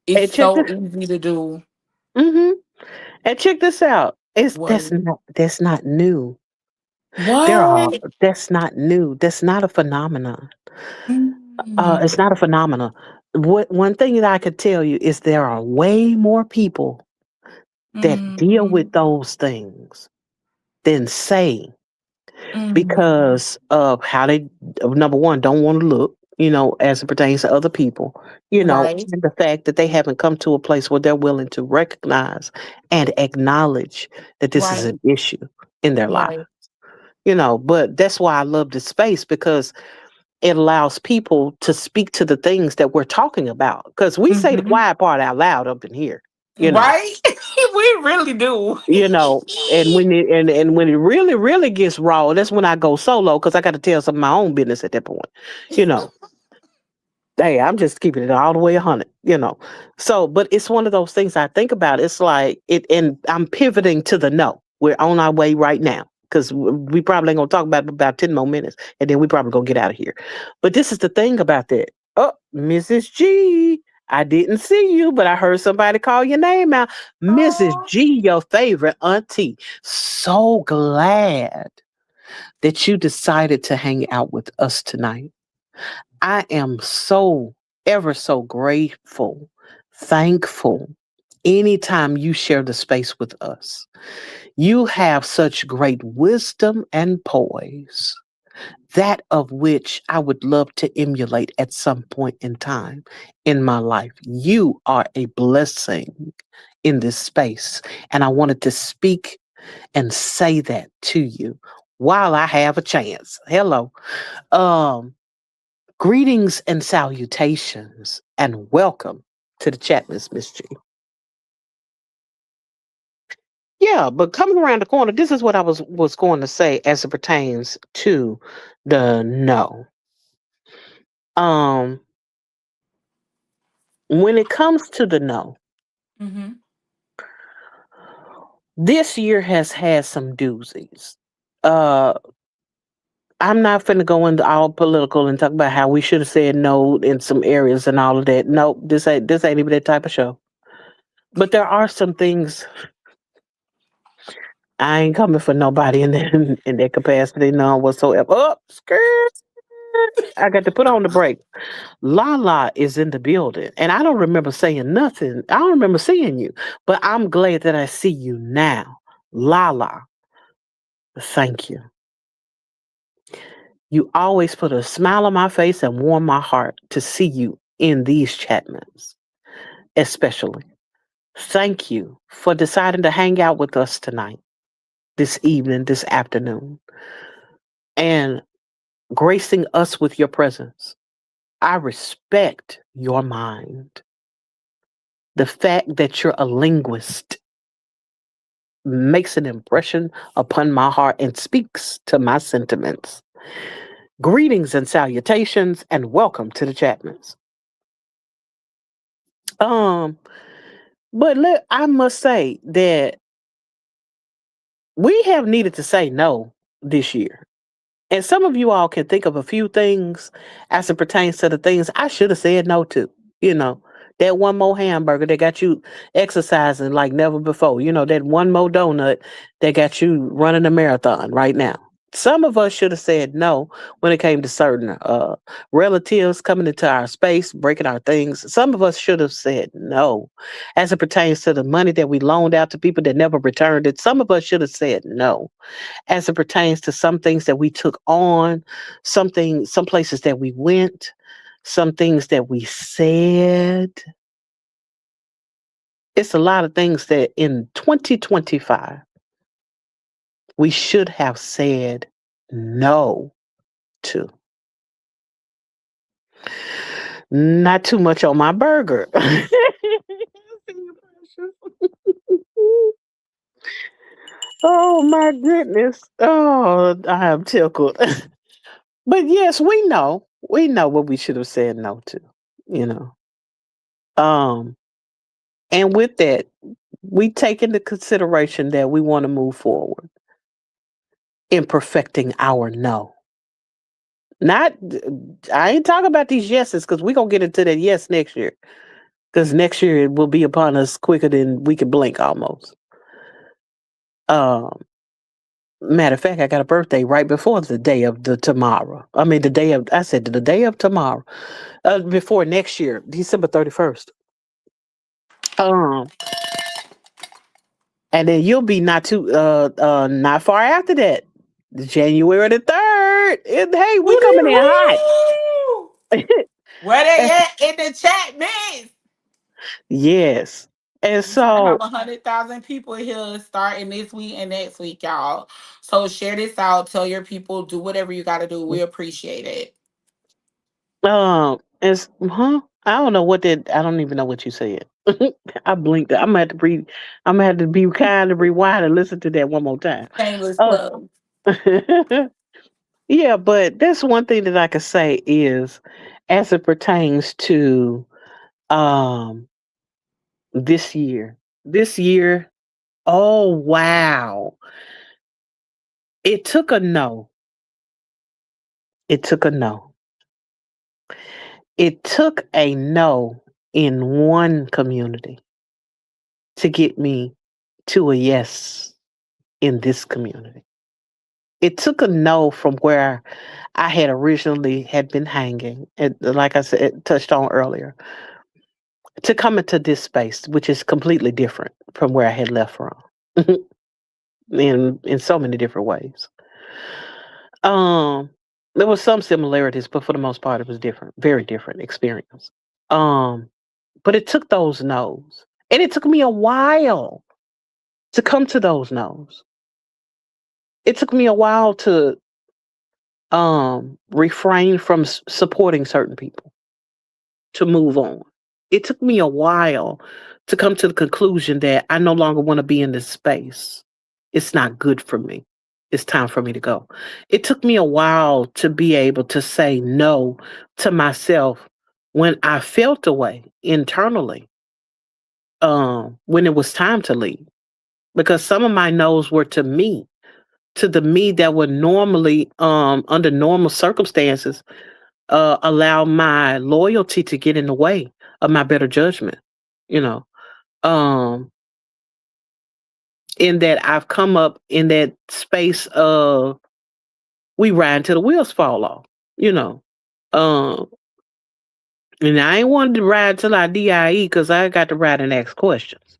It's And check so this. easy to do. Hmm. And check this out. It's What? that's not new. There are What? That's not new. That's not a phenomenon. It's Mm, not a phenomenon. What One thing that I could tell you is there are way more people that deal mm, with those things than say, mm. because of how they, number one, don't want to look, as it pertains to other people, Right, and the fact that they haven't come to a place where they're willing to recognize and acknowledge that this is right, an issue in their life. right. But that's why I love this space, because it allows people to speak to the things that we're talking about. Because we say the Hmm. quiet part out loud up in here, you know, Right? We really do. and when it really really gets raw, that's when I go solo, because I got to tell some of my own business at that point, you know. Hey, I'm just keeping it all the way 100. So, but it's one of those things I think about. It's like it, and I'm pivoting to the no. We're on our way right now, because we probably ain't gonna talk about it about 10 more minutes, and then we probably gonna get out of here. But this is the thing about that. Oh, Mrs. G, I didn't see you, but I heard somebody call your name out. Mrs. Oh, G, your favorite auntie. So glad that you decided to hang out with us tonight. I am so ever so grateful, thankful anytime you share the space with us. You have such great wisdom and poise, that of which I would love to emulate at some point in time in my life. You are a blessing in this space, and I wanted to speak and say that to you while I have a chance. Hello. Um, Greetings and salutations, and welcome to the chat, Miss G. Yeah, but coming around the corner, this is what I was going to say as it pertains to the no. Um, when it comes to the no, hmm. this year has had some doozies. Uh, I'm not finna go into all political and talk about how we should have said no in some areas and all of that. Nope, this ain't even that type of show. But there are some things. I ain't coming for nobody in that in that capacity, none whatsoever. Oh, skirt. I got to put on the brake. Lala is in the building, and I don't remember saying nothing. I don't remember seeing you, but I'm glad that I see you now. Lala, thank you. You always put a smile on my face and warm my heart to see you in these chatments, especially. Thank you for deciding to hang out with us tonight, this evening, this afternoon, and gracing us with your presence. I respect your mind. The fact that you're a linguist makes an impression upon my heart and speaks to my sentiments. Greetings and salutations, and welcome to the Chapmans. Um, I must say that we have needed to say no this year. And some of you all can think of a few things as it pertains to the things I should have said no to. You know, that one more hamburger that got you exercising like never before. That one more donut that got you running a marathon right now. Some of us should have said no when it came to certain relatives coming into our space, breaking our things. Some of us should have said no as it pertains to the money that we loaned out to people that never returned it. Some of us should have said no as it pertains to some things that we took on, some places that we went, some things that we said. It's a lot of things that in 2025 we should have said no to. Not too much on my burger. Oh my goodness. Oh, I am tickled. But yes, we know. We know what we should have said no to, you know. Um And with that, we take into consideration that we want to move forward in perfecting our no. Not, I ain't talking about these yeses because we gonna get into that yes next year. Because next year it will be upon us quicker than we can blink almost. Um, Matter of fact, I got a birthday right before the day of the tomorrow. I mean, the day of, I said the day of tomorrow, before next year, December 31st. Um, and then you'll be not far after that, January the 3rd. And hey, we coming in hot. Woo-dee-woo! Where they And- at in the chat, man? yes. And We finna have so, 100,000 people here starting this week and next week, y'all. So share this out. Tell your people. Do whatever you got to do. We appreciate it. it's, huh? I don't know I don't even know what you said. I blinked. I'm gonna have to be kind and rewind and listen to that one more time. Shameless Uh, plug. yeah, but that's one thing that I could say is, as it pertains to um this year. This year, oh wow. It took a no. It took a no. It took a no in one community to get me to a yes in this community. It took a no from where I had originally had been hanging, and like I said, touched on earlier, to come into this space, which is completely different from where I had left from, in so many different ways. Um, there was some similarities, but for the most part, it was different, very different experience. Um, but it took those no's, and it took me a while to come to those no's. It took me a while to refrain from supporting certain people, to move on. It took me a while to come to the conclusion that I no longer want to be in this space. It's not good for me. It's time for me to go. It took me a while to be able to say no to myself when I felt a way internally, when it was time to leave. Because some of my no's were to me, to the me that would normally, under normal circumstances, allow my loyalty to get in the way of my better judgment. You know, um, in that I've come up in that space of we ride until the wheels fall off. You know, um, and I ain't wanted to ride till I die because I got to ride and ask questions.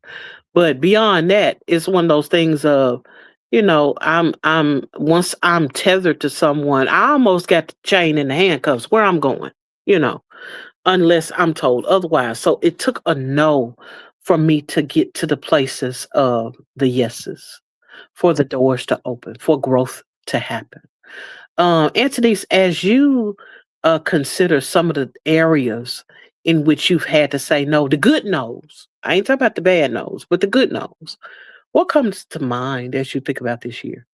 But beyond that, it's one of those things of, I'm once I'm tethered to someone, I almost got the chain and the handcuffs where I'm going. You know, unless I'm told otherwise. So it took a no for me to get to the places of the yeses, for the doors to open, for growth to happen. Anthony's, as you consider some of the areas in which you've had to say no, the good no's, I ain't talking about the bad no's, but the good no's, what comes to mind as you think about this year?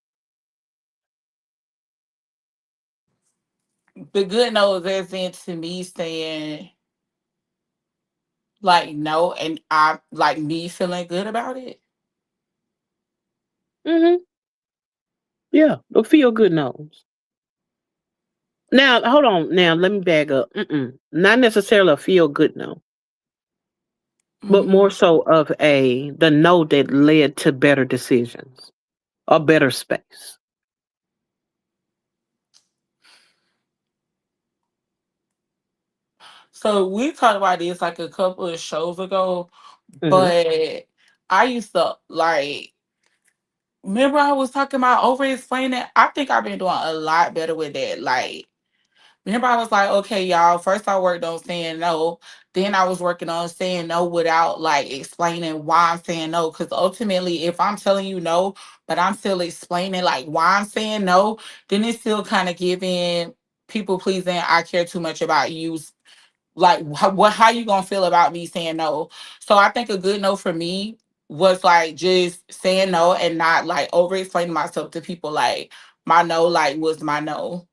The good knows as into me saying like no, and I like me feeling good about it. Hmm. Yeah, the feel good no's. Now, hold on. Now, let me back up. Not necessarily a feel good no, but more Mhm. so of the no that led to better decisions, a better space. So we talked about this like a couple of shows ago, Hmm. but I used to like remember I was talking about over explaining. I think I've been doing a lot better with that. Like remember, I was like, okay, y'all. First, I worked on saying no. Then I was working on saying no without like explaining why I'm saying no. Because ultimately, if I'm telling you no, but I'm still explaining like why I'm saying no, then it's still kind of giving people pleasing. I care too much about you. Like, how you gonna feel about me saying no? So I think a good no for me was like just saying no and not like over explaining myself to people. Like my no, like was my no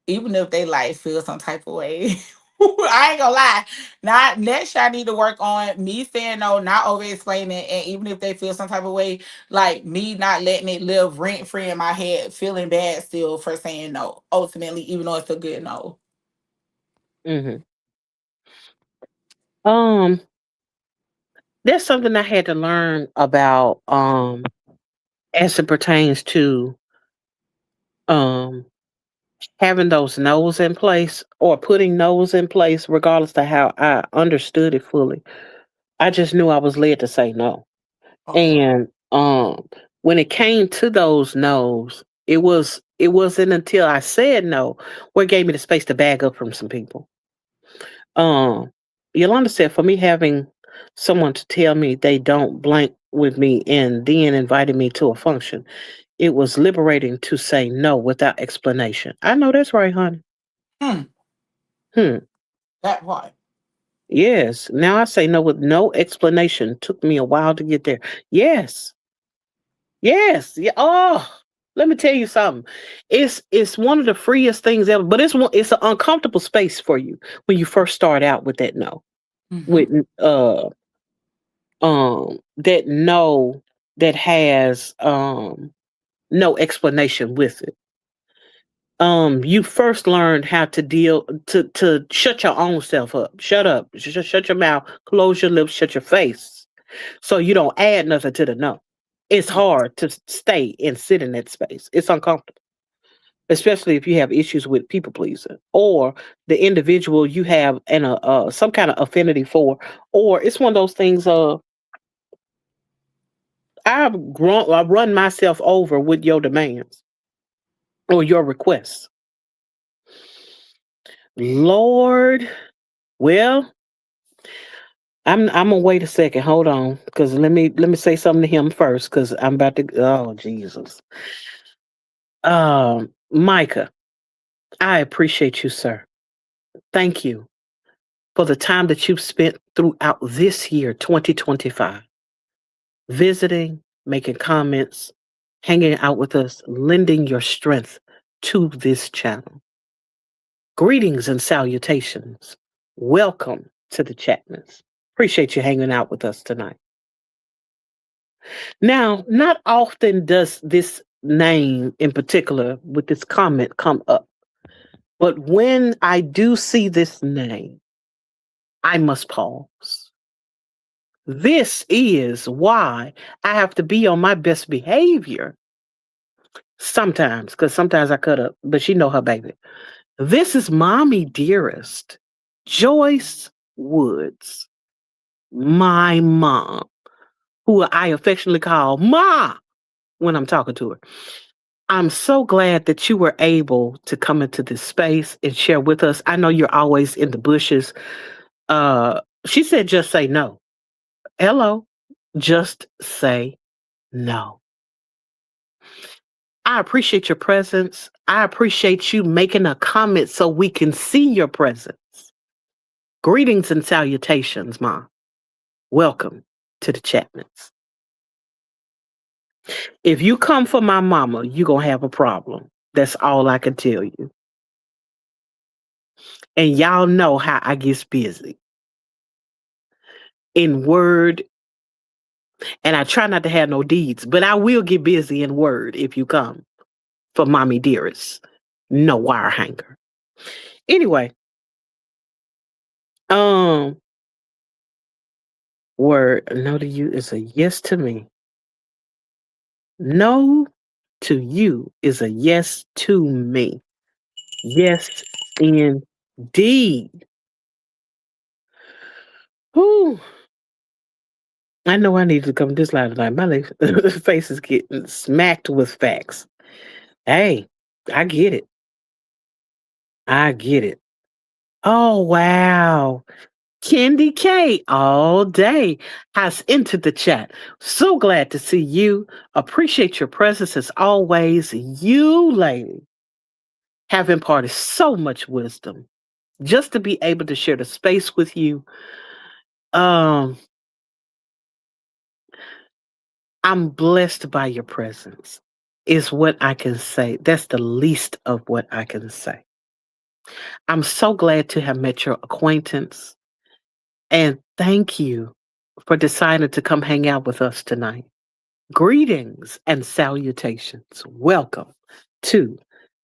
even if they like feel some type of way. I ain't gonna lie. Not next year I need to work on me saying no, not over explaining, and even if they feel some type of way, like me not letting it live rent free in my head, feeling bad still for saying no. Ultimately, even though it's a good no. Hmm. Um, there's something I had to learn about as it pertains to um having those no's in place or putting no's in place, regardless of how I understood it fully. I just knew I was led to say no. Okay. And when it came to those no's, it wasn't until I said no where it gave me the space to bag up from some people. Um Yolanda said for me having someone to tell me they don't blank with me and then invited me to a function, it was liberating to say no without explanation. I know that's right, honey. Hmm. Hmm. That part. Yes. Now I say no with no explanation. Took me a while to get there. Yes. Yes. Yeah. Oh, let me tell you something. It's one of the freest things ever, but it's an uncomfortable space for you when you first start out with that no. Mm-hmm. With that no that has no explanation with it. You first learn how to deal to shut your own self up. Shut up. Shut your mouth, close your lips, shut your face. So you don't add nothing to the no. It's hard to stay and sit in that space. It's uncomfortable, especially if you have issues with people pleasing or the individual you have some kind of affinity for, or it's one of those things. I run myself over with your demands or your requests. Lord, well, I'm gonna wait a second. Hold on, because let me say something to him first, because I'm about to. Oh Jesus, Micah, I appreciate you, sir. Thank you for the time that you've spent throughout this year, 2025, visiting, making comments, hanging out with us, lending your strength to this channel. Greetings and salutations. Welcome to the Chapmans. Appreciate you hanging out with us tonight. Now, not often does this name in particular with this comment come up, but when I do see this name, I must pause. This is why I have to be on my best behavior sometimes, because sometimes I cut up, but she know her baby. This is mommy dearest, Joyce Woods, my mom, who I affectionately call Ma when I'm talking to her. I'm so glad that you were able to come into this space and share with us. I know you're always in the bushes. She said, just say no. Hello, just say no. I appreciate your presence. I appreciate you making a comment so we can see your presence. Greetings and salutations, Ma. Welcome to the Chapmans. If you come for my mama, you're going to have a problem. That's all I can tell you. And y'all know how I get busy in word, and I try not to have no deeds, but I will get busy in word if you come for mommy dearest. No wire hanger. Anyway, um, word no to you is a yes to me. No to you is a yes to me. Yes, indeed. Whew. I know I need to come this live tonight. My face is getting smacked with facts. Hey, I get it. I get it. Oh, wow. Candy K all day has entered the chat. So glad to see you. Appreciate your presence as always. You, lady, have imparted so much wisdom. Just to be able to share the space with you. Um, I'm blessed by your presence, is what I can say. That's the least of what I can say. I'm so glad to have met your acquaintance, and thank you for deciding to come hang out with us tonight. Greetings and salutations. Welcome to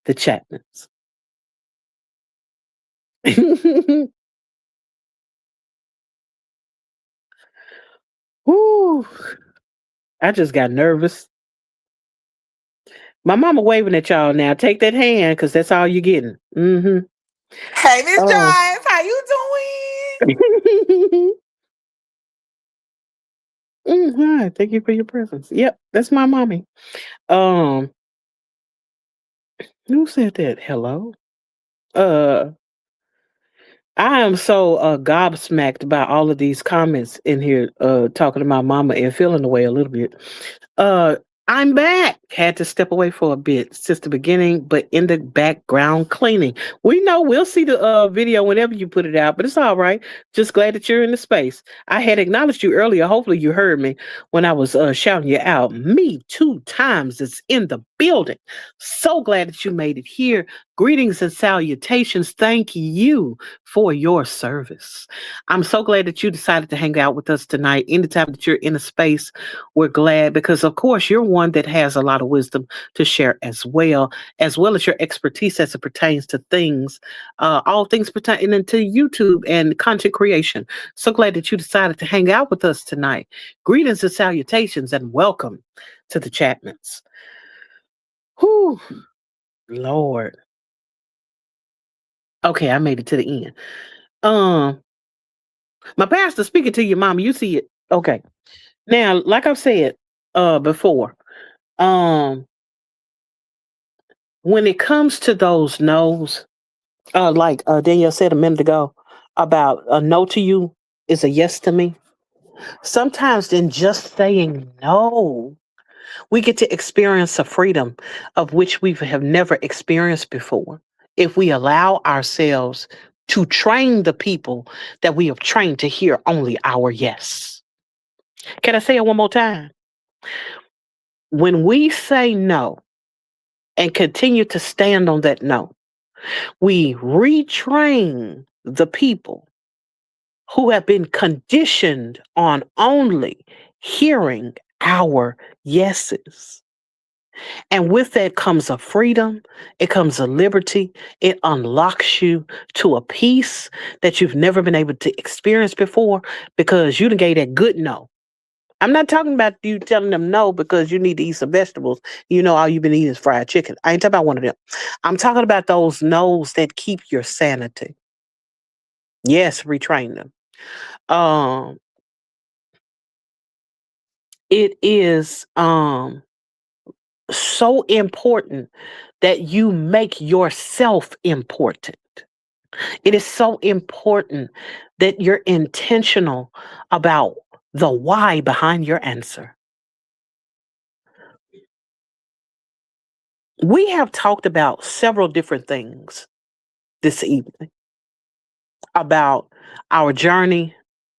the Chapmans. Whew, I just got nervous. My mama waving at y'all now. Take that hand, because that's all you're getting. Mm-hmm. Hey, Miss Oh. Jones, how you doing? Hi, thank you for your presence. Yep, that's my mommy. Um, who said that? Hello? Uh, I am so gobsmacked by all of these comments in here talking about mama and feeling away a little bit. Uh, I'm back. Had to step away for a bit since the beginning, but in the background cleaning. We know we'll see the video whenever you put it out, but it's all right. Just glad that you're in the space. I had acknowledged you earlier. Hopefully, you heard me when I was shouting you out. Me 2 times is in the building. So glad that you made it here. Greetings and salutations. Thank you for your service. I'm so glad that you decided to hang out with us tonight. Anytime that you're in a space, we're glad because, of course, you're one that has a lot of wisdom to share as well as your expertise as it pertains to things, all things pertaining to YouTube and content creation. So glad that you decided to hang out with us tonight. Greetings and salutations and welcome to the Chapmans. Whew, Lord. Okay, I made it to the end. Um, my pastor speaking to your mama. You see it. Okay. Now, like I've said before, um, when it comes to those no's, like Danielle said a minute ago about a no to you is a yes to me. Sometimes in just saying no, we get to experience a freedom of which we have never experienced before. If we allow ourselves to train the people that we have trained to hear only our yes. Can I say it one more time? When we say no and continue to stand on that no, we retrain the people who have been conditioned on only hearing our yeses. And with that comes a freedom, it comes a liberty, it unlocks you to a peace that you've never been able to experience before because you done gave that good no. I'm not talking about you telling them no because you need to eat some vegetables. You know, all you've been eating is fried chicken. I ain't talking about one of them. I'm talking about those no's that keep your sanity. Yes, retrain them. Um, it is so important that you make yourself important. It is so important that you're intentional about the why behind your answer. We have talked about several different things this evening about our journey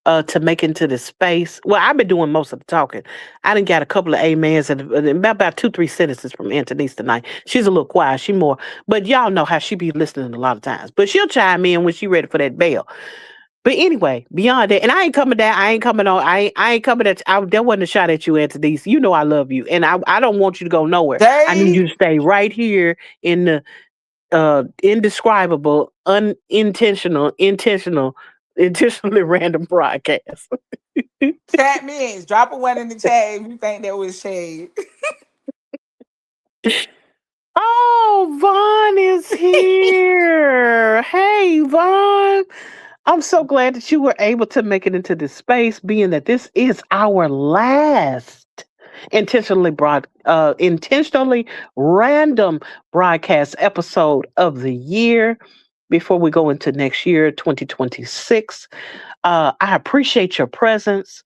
to make into this space. Well, I've been doing most of the talking. I done got a couple of amens and about 2, 3 sentences from Antonice tonight. She's a little quiet. She more, but y'all know how she be listening a lot of times. But she'll chime in when she ready for that bell. But anyway, beyond that, and I ain't coming down. I ain't coming on. I ain't coming at. There wasn't a shot at you, Antonice. You know I love you, and I don't want you to go nowhere. I need Jay, you to stay right here in the indescribable, intentionally random broadcast. chat me. Drop a one in the chat if you think that was shade. Oh, Vaughn is here. Hey, Vaughn. I'm so glad that you were able to make it into this space, being that this is our last intentionally random broadcast episode of the year before we go into next year, 2026. I appreciate your presence.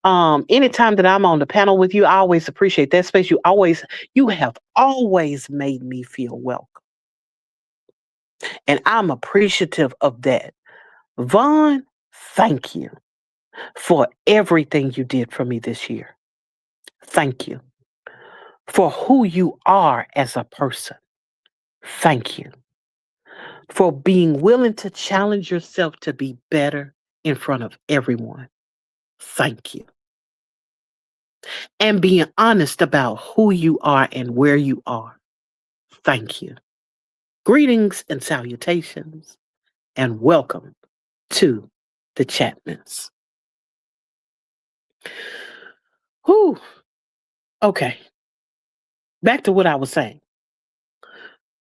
Anytime that I'm on the panel with you, I always appreciate that space. You have always made me feel welcome. And I'm appreciative of that. Vaughn, thank you for everything you did for me this year. Thank you for who you are as a person. Thank you for being willing to challenge yourself to be better in front of everyone. Thank you. And being honest about who you are and where you are. Thank you. Greetings and salutations, and welcome to the Chapmans. Whew. Okay, back to what I was saying.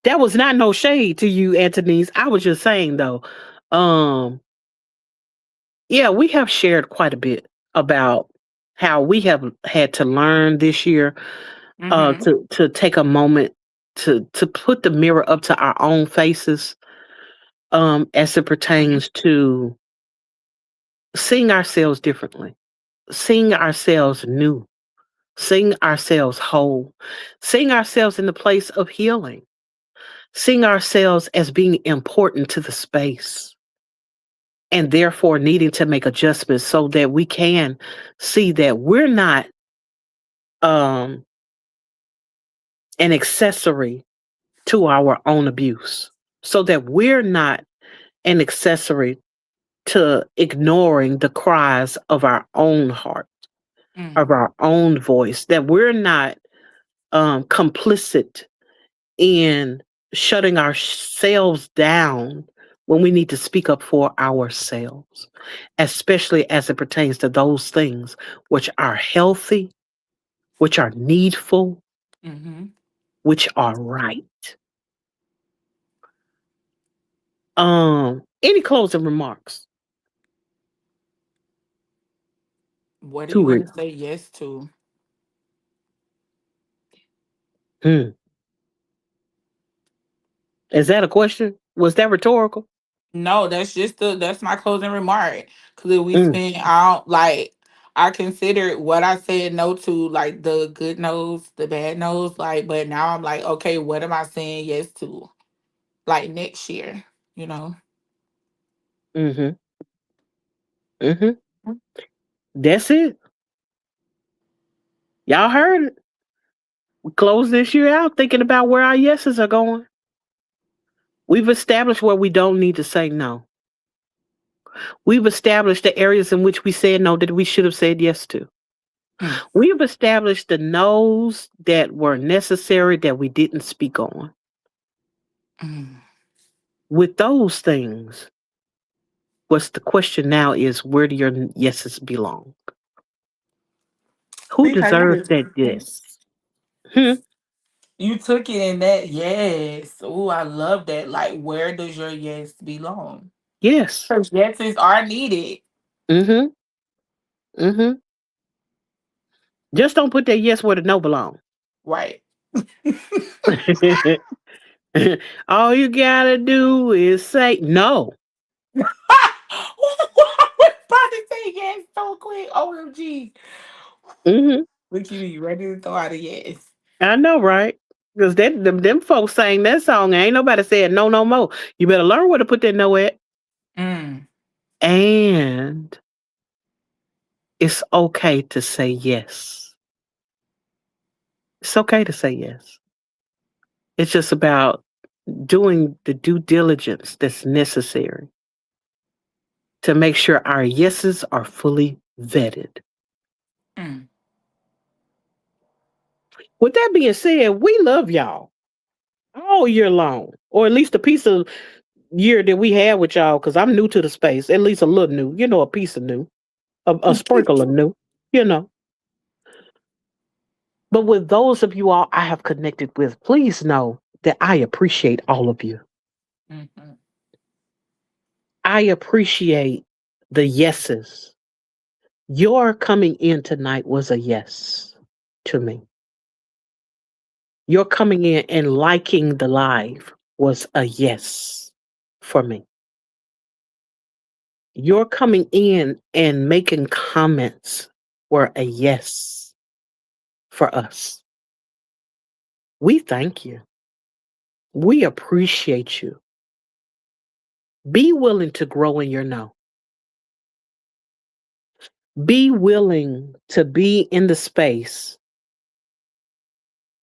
That was not no shade to you, Antonise. I was just saying though, um, yeah, we have shared quite a bit about how we have had to learn this year Mm-hmm. to take a moment to put the mirror up to our own faces as it Mm-hmm. pertains to seeing ourselves differently, seeing ourselves new, seeing ourselves whole, seeing ourselves in the place of healing, seeing ourselves as being important to the space, and therefore needing to make adjustments so that we can see that we're not um, an accessory to our own abuse, so that we're not an accessory to ignoring the cries of our own heart, of Mm-hmm. our own voice, that we're not complicit in shutting ourselves down when we need to speak up for ourselves, especially as it pertains to those things which are healthy, which are needful, Mm-hmm. which are right. Any closing remarks What do you to want it? to say yes to? Hmm. Is that a question? Was that rhetorical? No, that's my closing remark. Because if we Mm, spent out like I considered what I said no to, like the good no's, the bad no's, like, but now I'm like, okay, what am I saying yes to? Like next year, you know? mm-hmm. Mm-hmm. That's it. Y'all heard it. We close this year out thinking about where our yeses are going. We've established where we don't need to say no. We've established the areas in which we said no that we should have said yes to. Mm, We've established the no's that were necessary that we didn't speak on. mm. With those things, what's the question now is where do your yeses belong? Who Because deserves that yes? Hmm. you took it in that yes. Oh, I love that. Like, where does your yes belong? Yes. Because yeses are needed. Mm-hmm. Mm-hmm. Just don't put that yes where the no belong. Right. All you gotta do is say no. I was about to say yes so quick. OMG. Hmm. Look at me, ready to throw out a yes. I know, right? Because them folks sang that song, and ain't nobody said no, no more. You better learn where to put that no at. Mm. And it's okay to say yes. It's okay to say yes. It's just about doing the due diligence that's necessary to make sure our yeses are fully vetted. Mm. With that being said, we love y'all all year long, or at least a piece of year that we had with y'all, because I'm new to the space, at least a little new, a piece of new, a sprinkle of new, you know. But with those of you all I have connected with, please know that I appreciate all of you. Mhm. I appreciate the yeses. Your coming in tonight was a yes to me. Your coming in and liking the live was a yes for me. Your coming in and making comments were a yes for us. We thank you. We appreciate you. Be willing to grow in your know. Be willing to be in the space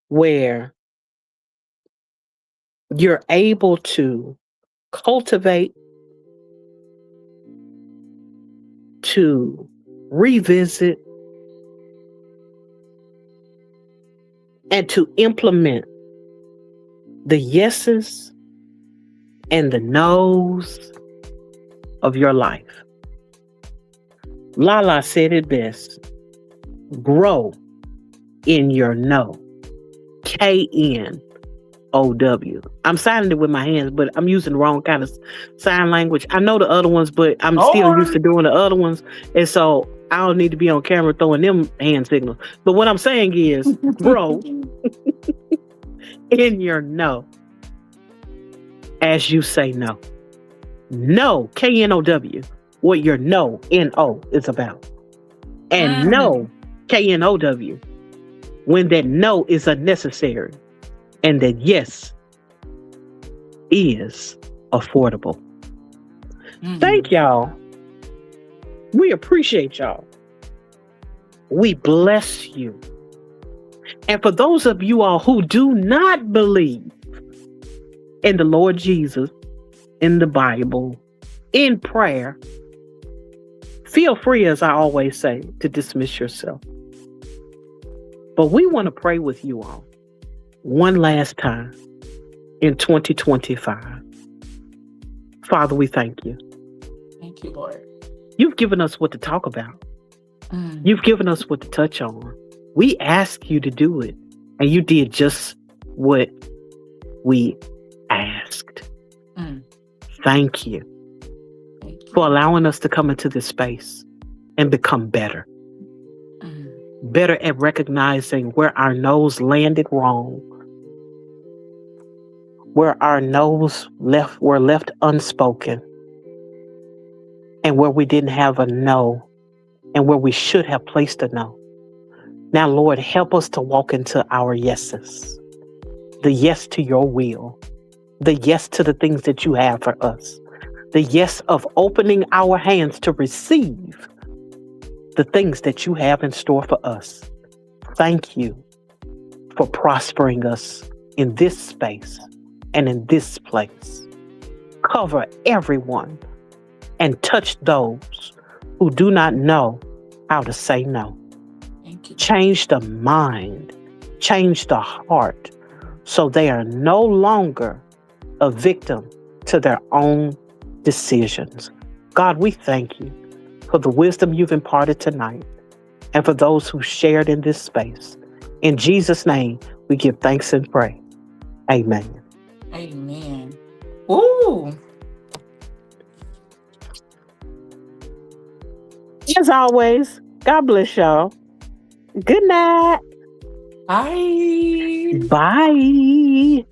where you're able to cultivate, to revisit, and to implement the yeses and the nos of your life. Lala said it best: grow in your no. KNOW. I'm signing it with my hands, but I'm using the wrong kind of sign language. I know the other ones, but I'm still used to doing the other ones. And so I don't need to be on camera throwing them hand signals. But what I'm saying is, grow in your no as you say no. No, KNOW, what your no, N-O, is about. And no, KNOW, when that no is unnecessary and that yes is affordable. Thank y'all. We appreciate y'all. We bless you. And for those of you all who do not believe in the Lord Jesus, in the Bible, in prayer, feel free, as I always say, to dismiss yourself. But we want to pray with you all one last time in 2025. Father, we thank you. Thank you, Lord. You've given us what to talk about. You've given us what to touch on. We asked you to do it, and you did just what we asked. Thank you for allowing us to come into this space and become better. Better at recognizing where our nose landed wrong, where our nose were left unspoken, and where we didn't have a no, and where we should have placed a no. Now, Lord, help us to walk into our yeses. The yes to your will. The yes to the things that you have for us. The yes of opening our hands to receive the things that you have in store for us. Thank you for prospering us in this space and in this place. Cover everyone and touch those who do not know how to say no. Change the mind, change the heart, so they are no longer a victim to their own decisions. God, we thank you for the wisdom you've imparted tonight and for those who shared in this space. In Jesus' name, we give thanks and pray. Amen. Amen. Ooh. As always, God bless y'all. Good night. Bye. Bye.